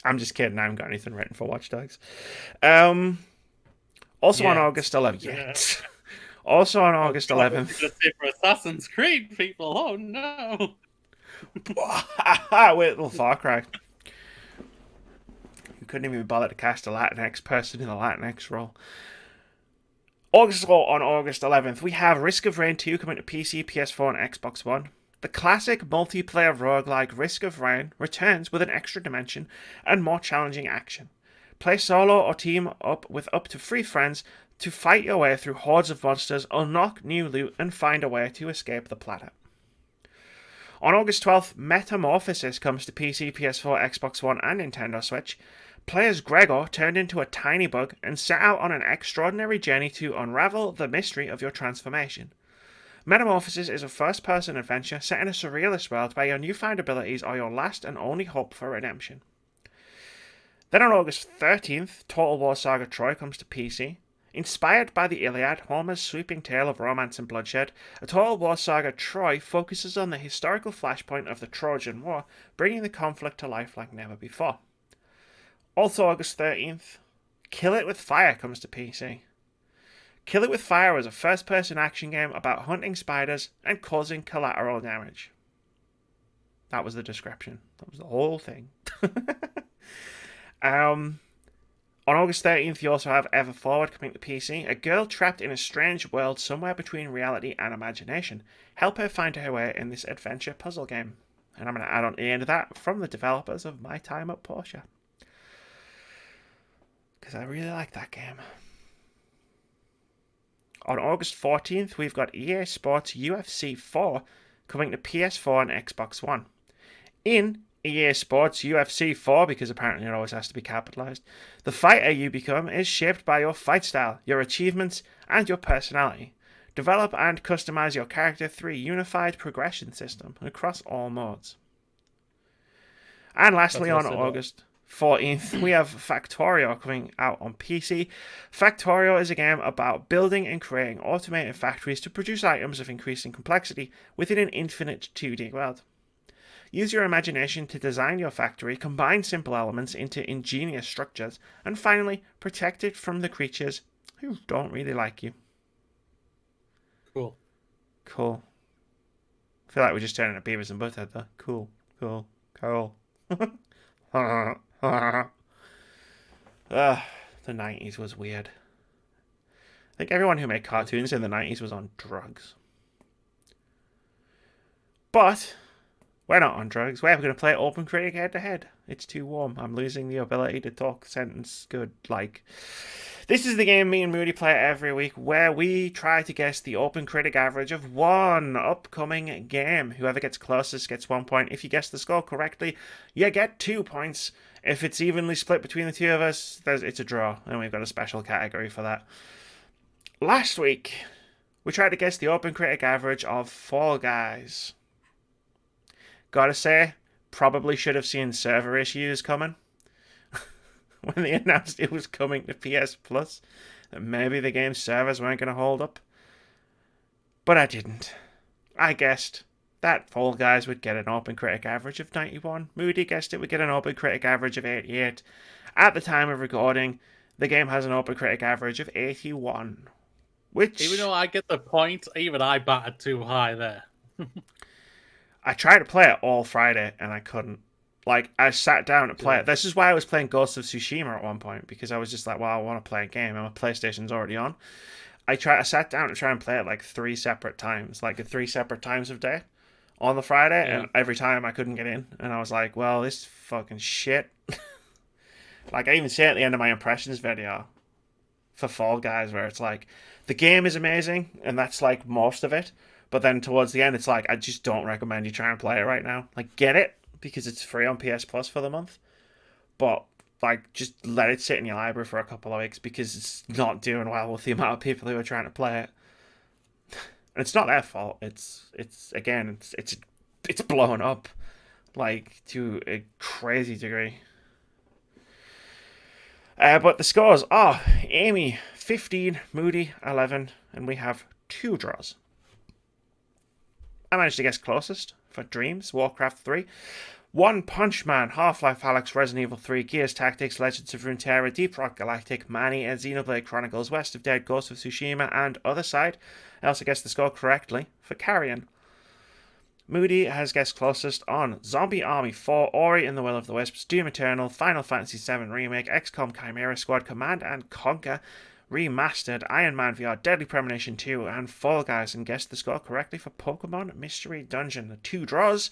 I'm just kidding. I haven't got anything written for Watch Dogs. Also on August 11th. Yes. Also on August 11th. For Assassin's Creed, people. Oh no. Wait till Far Cry. You couldn't even bother to cast a Latinx person in the Latinx role. On August 11th, we have Risk of Rain 2 coming to PC, PS4, and Xbox One. The classic multiplayer roguelike Risk of Rain returns with an extra dimension and more challenging action. Play solo or team up with up to 3 friends to fight your way through hordes of monsters, unlock new loot, and find a way to escape the planet. On August 12th, Metamorphosis comes to PC, PS4, Xbox One, and Nintendo Switch. Play as Gregor turned into a tiny bug and set out on an extraordinary journey to unravel the mystery of your transformation. Metamorphosis is a first-person adventure set in a surrealist world where your newfound abilities are your last and only hope for redemption. Then on August 13th, Total War Saga Troy comes to PC. Inspired by the Iliad, Homer's sweeping tale of romance and bloodshed, a Total War Saga Troy focuses on the historical flashpoint of the Trojan War, bringing the conflict to life like never before. Also August 13th, Kill It With Fire comes to PC. Kill It With Fire was a first-person action game about hunting spiders and causing collateral damage. That was the description. That was the whole thing. On August 13th, you also have Ever Forward coming to PC. A girl trapped in a strange world somewhere between reality and imagination. Help her find her way in this adventure puzzle game. And I'm going to add on the end of that from the developers of My Time at Portia. Because I really like that game. On August 14th, we've got EA Sports UFC 4 coming to PS4 and Xbox One. In EA Sports UFC 4, because apparently it always has to be capitalized, the fighter you become is shaped by your fight style, your achievements, and your personality. Develop and customize your character through a unified progression system across all modes. And lastly, on August 14th, we have Factorio coming out on PC. Factorio is a game about building and creating automated factories to produce items of increasing complexity within an infinite 2D world. Use your imagination to design your factory, combine simple elements into ingenious structures, and finally, protect it from the creatures who don't really like you. Cool. I feel like we're just turning to Beavis and Butthead, though. Cool. The 90s was weird. I think everyone who made cartoons in the 90s was on drugs. But we're not on drugs. We're going to play OpenCritic head-to-head. It's too warm. I'm losing the ability to talk sentence good. This is the game me and Moody play every week, where we try to guess the OpenCritic average of one upcoming game. Whoever gets closest gets 1 point. If you guess the score correctly, you get 2 points. If it's evenly split between the two of us, it's a draw, and we've got a special category for that. Last week, we tried to guess the OpenCritic average of Fall Guys. Gotta say, probably should have seen server issues coming when they announced it was coming to PS Plus, that maybe the game's servers weren't going to hold up. But I didn't. I guessed that Fall Guys would get an OpenCritic average of 91. Moody guessed it would get an OpenCritic average of 88. At the time of recording, the game has an OpenCritic average of 81. Which, even though I get the point, even I batted too high there. I tried to play it all Friday and I couldn't. I sat down to play it. This is why I was playing Ghost of Tsushima at one point, because I was just like, well, I want to play a game and my PlayStation's already on. I sat down to try and play it 3 separate times, at 3 separate times of day on the Friday, and every time I couldn't get in, and I was like, well, this fucking shit. I even say at the end of my impressions video for Fall Guys, where it's the game is amazing, and that's most of it, but then towards the end, it's I just don't recommend you try and play it right now. Get it, because it's free on PS Plus for the month, but just let it sit in your library for a couple of weeks, because it's not doing well with the amount of people who are trying to play it. And it's not their fault. It's blown up to a crazy degree. But the scores are Amy 15, Moody 11, and we have 2 draws. I managed to guess closest for Dreams, Warcraft 3, One Punch Man, Half-Life Alyx, Resident Evil 3, Gears Tactics, Legends of Runeterra, Deep Rock Galactic, Manny, and Xenoblade Chronicles, West of Dead, Ghost of Tsushima, and Other Side. I also guessed the score correctly for Carrion. Moody has guessed closest on Zombie Army 4, Ori and the Will of the Wisps, Doom Eternal, Final Fantasy VII Remake, XCOM Chimera Squad, Command and Conquer Remastered, Iron Man VR, Deadly Premonition 2, and Fall Guys, and guessed the score correctly for Pokemon Mystery Dungeon. The 2 draws,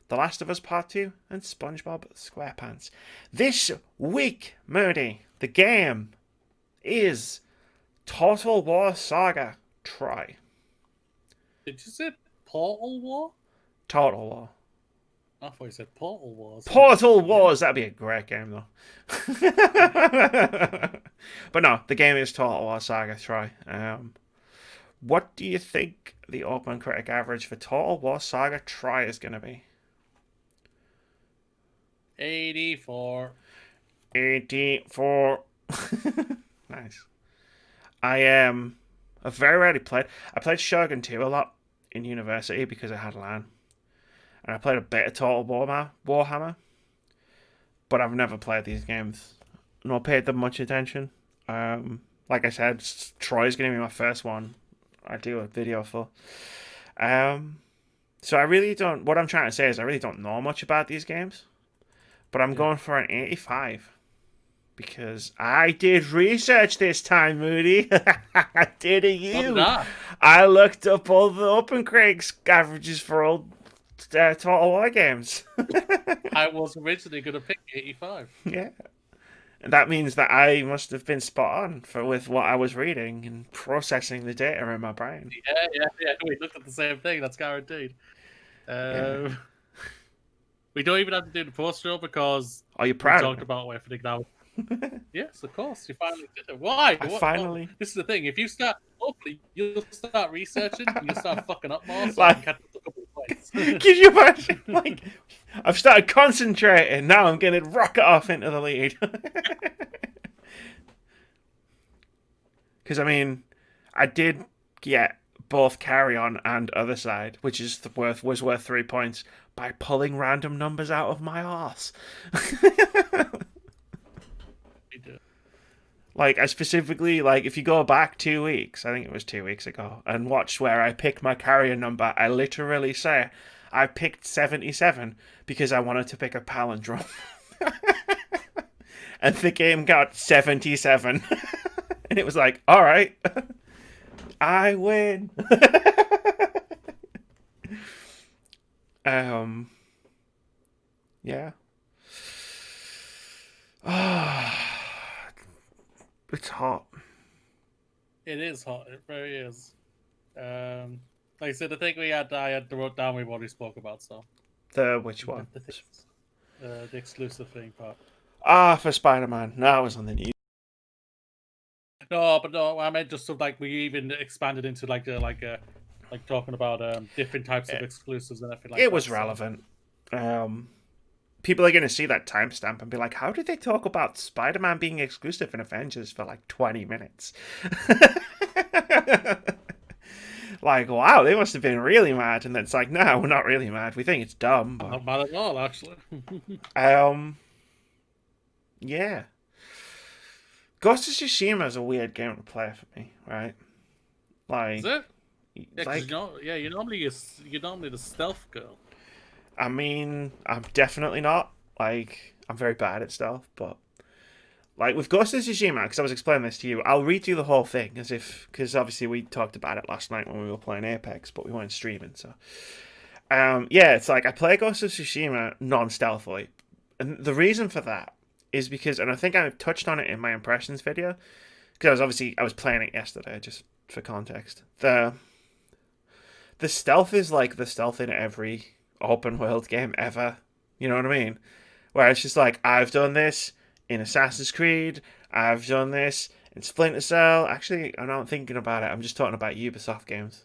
The Last of Us Part 2, and SpongeBob SquarePants. This week, Moody, the game is Total War Saga. Try. Did you say Portal War? Total War. I thought you said Portal Wars. Portal Wars! That'd be a great game, though. But no, the game is Total War Saga. Try. What do you think the OpenCritic average for Total War Saga Try is going to be? 84. 84. Nice. I've very rarely played. I played Shogun 2 a lot in university because I had LAN. And I played a bit of Total Warhammer. But I've never played these games. Nor paid them much attention. Like I said, Troy's going to be my first one I do a video for. So I really don't... What I'm trying to say is I really don't know much about these games. But I'm going for an 85. Because I did research this time, Moody. Didn't you? I looked up all the OpenCritic averages for all Total War games. I was originally going to pick 85. Yeah. And that means that I must have been spot on with what I was reading and processing the data in my brain. Yeah. We looked at the same thing. That's guaranteed. We don't even have to do the post show because are you proud? We talked about everything now. Yes, of course. You finally did it. Why? Finally. This is the thing. If you start, hopefully, you'll start researching. You'll start fucking up more. So like, you can catch a couple of points. Can you imagine? Like, I've started concentrating. Now I'm going to rocket off into the lead. Because I mean, I did get both Carrion and Other Side, which is was worth 3 points by pulling random numbers out of my arse. Like, I specifically, like, if you go back 2 weeks, I think it was 2 weeks ago, and watch where I picked my Carrion number, I literally say I picked 77 because I wanted to pick a palindrome. And the game got 77. And it was like, all right, I win. Yeah. It's hot. It is hot. It very is. Like I said, the thing I had wrote down we've already spoke about. So which one? The exclusive thing part. For Spider-Man. No, it was on the news. No, I meant just so like we even expanded into like talking about different types of exclusives and everything like that. It was relevant. People are going to see that timestamp and be like, how did they talk about Spider-Man being exclusive in Avengers for like 20 minutes? Like, wow, they must have been really mad. And then it's like, no, we're not really mad. We think it's dumb. But... Not mad at all, actually. Yeah. Ghost of Tsushima is a weird game to play for me, right? Like, is it? Yeah, like, you're normally the stealth girl. I mean, I'm definitely not. Like, I'm very bad at stealth, but like with Ghost of Tsushima, because I was explaining this to you, I'll read through the whole thing because obviously we talked about it last night when we were playing Apex, but we weren't streaming, so yeah, it's like I play Ghost of Tsushima non-stealthily, and the reason for that is because, and I think I touched on it in my impressions video, because I was playing it yesterday, just for context. The stealth is like the stealth in every open world game ever. You know what I mean? Where it's just like, I've done this in Assassin's Creed, I've done this in Splinter Cell. Actually, I'm not thinking about it. I'm just talking about Ubisoft games.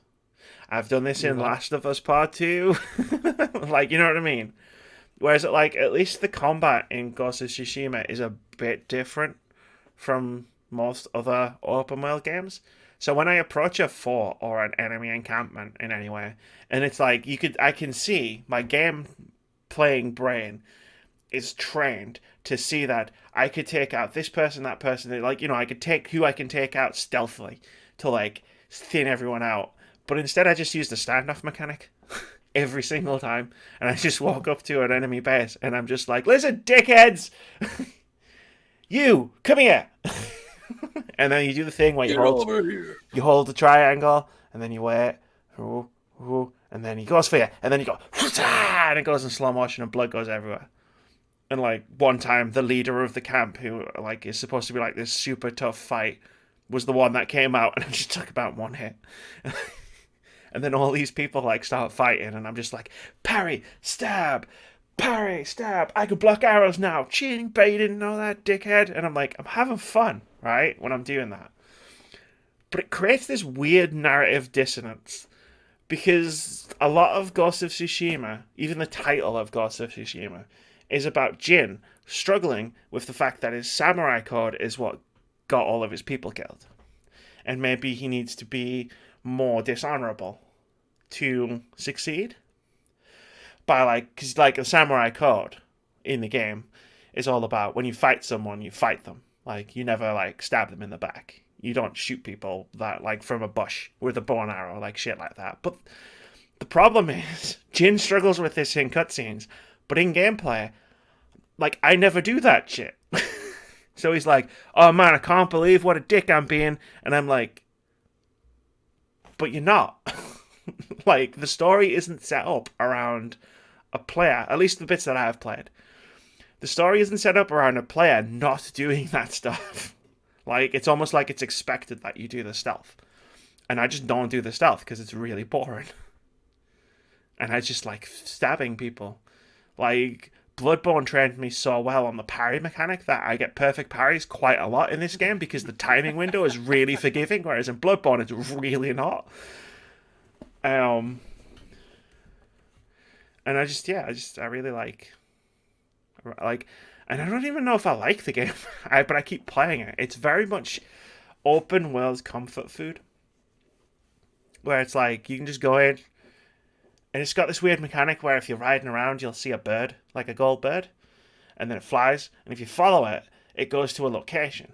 I've done this in Last of Us Part 2. Like, you know what I mean? Whereas, like, at least the combat in Ghost of Tsushima is a bit different from most other open world games. So when I approach a fort or an enemy encampment in any way, and it's like I can see my game playing brain is trained to see that I could take out this person, that person, like, I could take who I can take out stealthily to like thin everyone out. But instead, I just use the standoff mechanic every single time, and I just walk up to an enemy base, and I'm just like, "Listen, dickheads, you come here." And then you do the thing where you hold the triangle, and then you wait, and then he goes for you, and then you go, and it goes in slow motion, and blood goes everywhere. And like one time, the leader of the camp, who like is supposed to be like this super tough fight, was the one that came out, and I just took about one hit. And then all these people like start fighting, and I'm just like, parry, stab, parry, stab. I can block arrows now. Cheating, but you didn't know that, dickhead. And I'm like, I'm having fun, right, when I'm doing that. But it creates this weird narrative dissonance because a lot of Ghost of Tsushima, even the title of Ghost of Tsushima, is about Jin struggling with the fact that his samurai code is what got all of his people killed. And maybe he needs to be more dishonorable to succeed. By like, because like a samurai code in the game is all about when you fight someone, you fight them. Like, you never like stab them in the back. You don't shoot people that like from a bush with a bow and arrow, like shit like that. But the problem is, Jin struggles with this in cutscenes, but in gameplay, like, I never do that shit. So he's like, "Oh man, I can't believe what a dick I'm being," and I'm like, but you're not. Like, the story isn't set up around a player, at least the bits that I have played. The story isn't set up around a player not doing that stuff. Like, it's almost like it's expected that you do the stealth. And I just don't do the stealth because it's really boring. And I just like stabbing people. Like, Bloodborne trained me so well on the parry mechanic that I get perfect parries quite a lot in this game because the timing window is really forgiving, whereas in Bloodborne it's really not. And I really like, and I don't even know if I like the game, but I keep playing it. It's very much open world comfort food, where it's like you can just go in, and it's got this weird mechanic where if you're riding around, you'll see a bird, like a gold bird, and then it flies, and if you follow it, it goes to a location,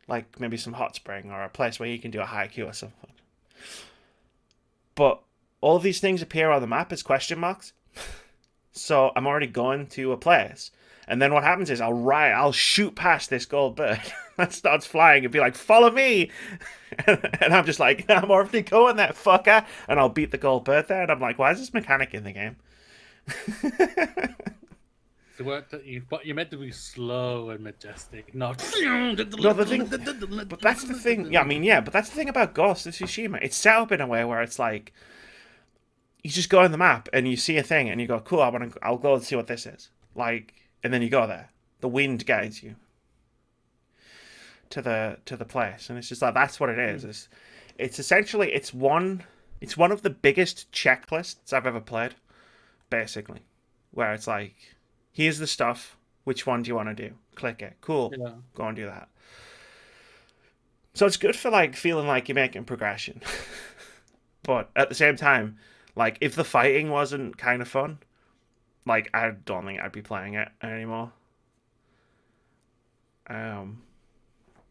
like maybe some hot spring or a place where you can do a haiku or something. But all of these things appear on the map as question marks. So I'm already going to a place. And then what happens is I'll shoot past this gold bird that starts flying and be like, "Follow me!" And I'm just like, "I'm already going there, fucker!" And I'll beat the gold bird there. And I'm like, why is this mechanic in the game? You're meant to be slow and majestic, not. No, but that's the thing. Yeah, but that's the thing about Ghost of Tsushima. It's set up in a way where it's like, you just go on the map and you see a thing and you go, "Cool, I'll go and see what this is." Like, and then you go there. The wind guides you to the place, and it's just like, that's what it is. It's essentially one of the biggest checklists I've ever played, basically, where it's like, here's the stuff. Which one do you want to do? Click it. Cool. Yeah. Go and do that. So it's good for like feeling like you're making progression, but at the same time, like, if the fighting wasn't kind of fun, like, I don't think I'd be playing it anymore.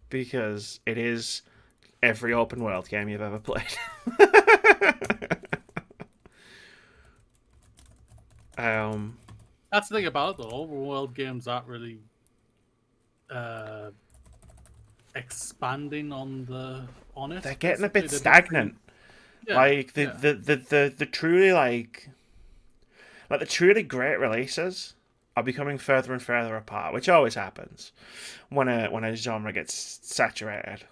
Because it is every open world game you've ever played. That's the thing about it, though. Overworld games aren't really expanding on it. They're getting a bit stagnant. Yeah, like the truly like the truly great releases are becoming further and further apart, which always happens when a genre gets saturated.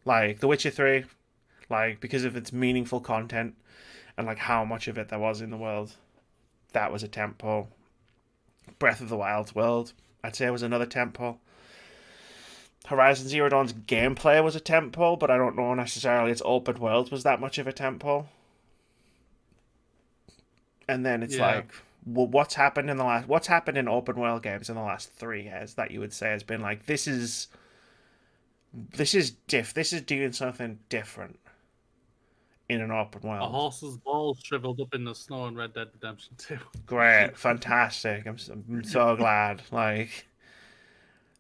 Like The Witcher 3, like, because of its meaningful content and like how much of it there was in the world, that was a tentpole. Breath of the Wild's world, I'd say, was another tentpole. Horizon Zero Dawn's gameplay was a tentpole, but I don't know necessarily its open world was that much of a tentpole. And then it's like, well, what's happened in open world games in the last 3 years that you would say has been like, this is doing something different. in an open A world. horse's balls shriveled up in the snow in Red Dead Redemption 2. Great, fantastic. I'm so glad. Like,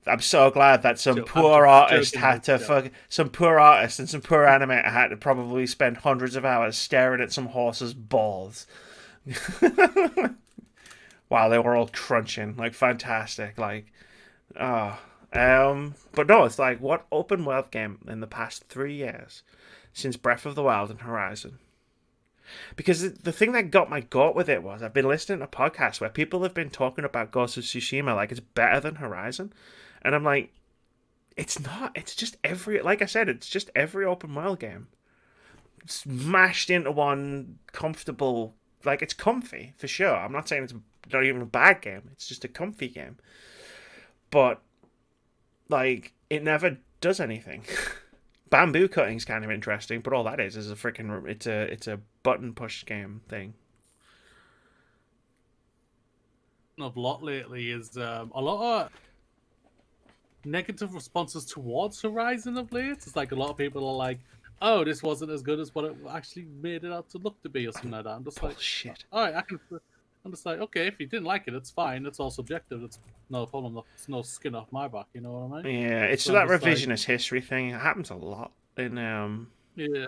I'm so glad that some poor artist had to some poor artist and some poor animator had to probably spend hundreds of hours staring at some horse's balls while they were all crunching. Like, fantastic. Like, oh. But no, it's like, what open world game in the past 3 years since Breath of the Wild and Horizon? Because the thing that got my goat with it was I've been listening to podcasts where people have been talking about Ghost of Tsushima like it's better than Horizon. And I'm like, it's not. It's just like I said, it's just every open world game smashed into one comfortable. Like, it's comfy for sure. I'm not saying it's not even a bad game. It's just a comfy game. But like, it never does anything. Bamboo cutting's kind of interesting, but all that is a freaking it's a button push game thing. Of a lot lately is a lot of negative responses towards Horizon of late. It's like a lot of people are like, "Oh, this wasn't as good as what it actually made it out to look to be," or something like that. I'm just Bullshit. like, "All right, I'm just like, okay, if you didn't like it, it's fine. It's all subjective. It's no problem. It's no skin off my back. You know what I mean?" Yeah, it's so that revisionist history thing. It happens a lot in yeah.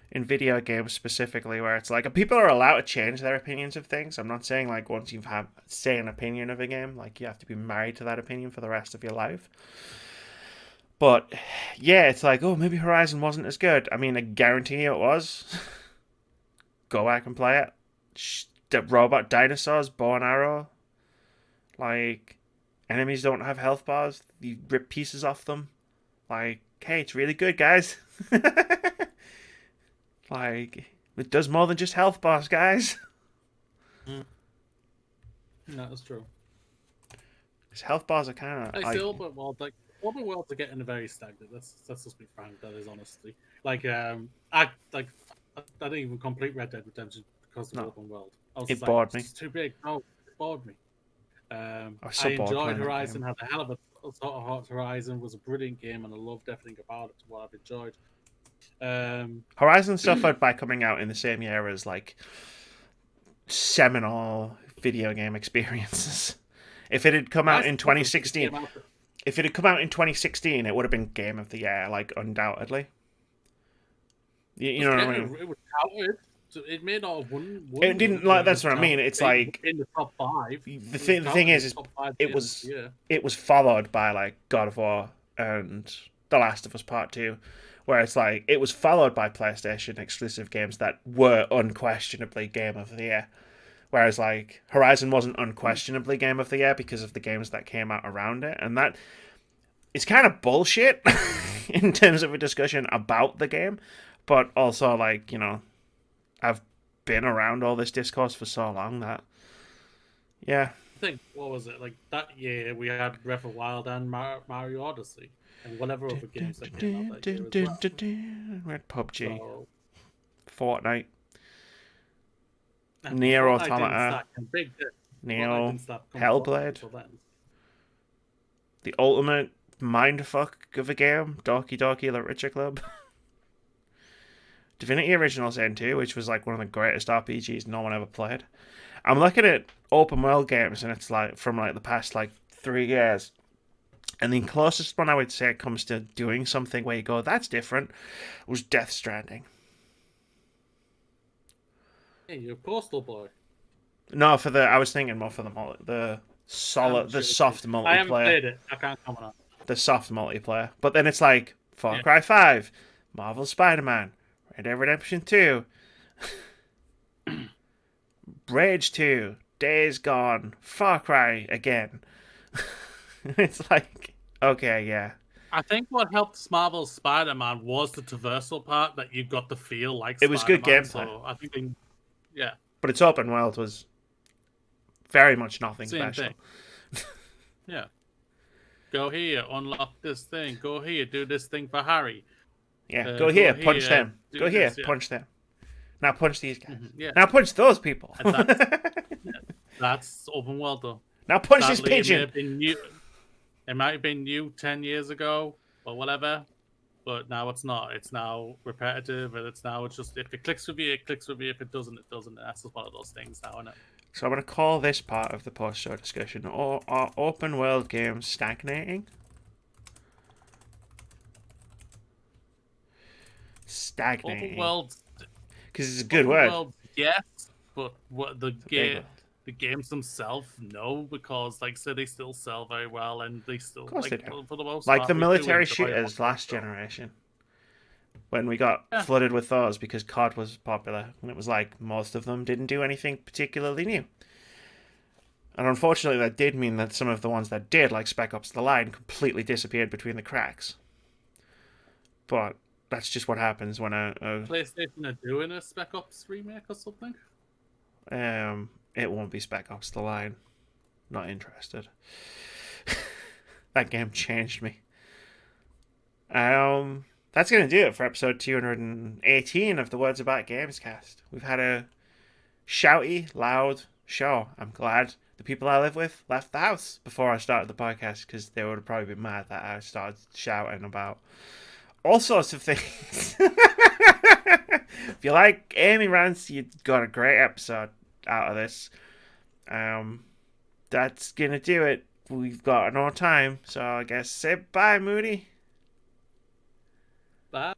In video games specifically, where it's like people are allowed to change their opinions of things. I'm not saying like once you've had say an opinion of a game, like you have to be married to that opinion for the rest of your life. But yeah, it's like, oh, maybe Horizon wasn't as good. I mean, I guarantee you it was. Go back and play it. The robot dinosaurs, bow and arrow. Like, enemies don't have health bars. You rip pieces off them. Like, hey, it's really good, guys. Like, it does more than just health bars, guys. No, that's true. Because health bars are kind of like... open worlds are getting very stagnant. Let's just be frank. That is honestly I didn't even complete Red Dead Redemption because of the open world. It bored me. It's too big. No, it bored me. I enjoyed Horizon. Had a hell of a sort of hot Horizon. Was a brilliant game, and I loved everything about it. What I've enjoyed. Horizon suffered by coming out in the same year as like seminal video game experiences. If it had come out in 2016, it would have been Game of the Year, like undoubtedly. You know what I mean? It was counted. It may not have won. It didn't like. That's what I mean. It's like in the top 5. The thing is it was followed by like God of War and The Last of Us Part 2. Where it's like, it was followed by PlayStation exclusive games that were unquestionably Game of the Year. Whereas, like, Horizon wasn't unquestionably Game of the Year because of the games that came out around it. And that is kind of bullshit in terms of a discussion about the game. But also, like, you know, I've been around all this discourse for so long that, yeah. I think, what was it? Like, that year we had Breath of the Wild and Mario Odyssey. And whatever other games that came out that year as well. We had PUBG, Fortnite, Nier Automata, Neo, Hellblade, the ultimate mindfuck of a game, Doki Doki Literature Club, Divinity Original Sin 2, which was like one of the greatest RPGs no one ever played. I'm looking at open world games, and it's like from like the past like 3 years. And the closest one I would say comes to doing something where you go, that's different, was Death Stranding. Hey, you're a Postal Boy. No, I was thinking more for the soft multiplayer. I haven't played it. I can't comment on it. The soft multiplayer. But then it's like Far Cry 5, Marvel Spider-Man, Red Dead Redemption 2, Rage 2, Days Gone, Far Cry again. It's like, okay, yeah. I think what helped Marvel's Spider-Man was the traversal part that you got to feel like it was Spider-Man, good gameplay. So I think, yeah. But its open world was very much nothing Same special. Thing. Yeah. Go here, unlock this thing. Go here, do this thing for Harry. Yeah, go here, punch them. Go here, punch them. Now punch these guys. Yeah. Now punch those people. That's open world, though. Now punch this pigeon. It might have been new 10 years ago or whatever, But now it's not. It's now repetitive, and it's just if it clicks with you, it clicks with you. If it doesn't, it doesn't. That's just one of those things now, isn't it? So I'm going to call this part of the post-show discussion are open world games stagnating? Stagnating. Open world, because it's a good word. World, yes, but what It's a big world. the games themselves, no, because like I said, they still sell very well, and they still Of course like they do. for the most Like part, the we do military enjoy shooters them, last so. generation. When we got Yeah. flooded with those because COD was popular, and it was like most of them didn't do anything particularly new. And unfortunately, that did mean that some of the ones that did, like Spec Ops The Line, completely disappeared between the cracks. But that's just what happens when PlayStation are doing a Spec Ops remake or something. it won't be Spec Ops The Line. Not interested. That game changed me. That's going to do it for episode 218 of the Words About Gamescast. We've had a shouty, loud show. I'm glad the people I live with left the house before I started the podcast because they would have probably been mad that I started shouting about all sorts of things. If you like Amy rants, you got a great episode out of this. That's going to do it. We've got no time, so I guess say bye, Moody. Bye.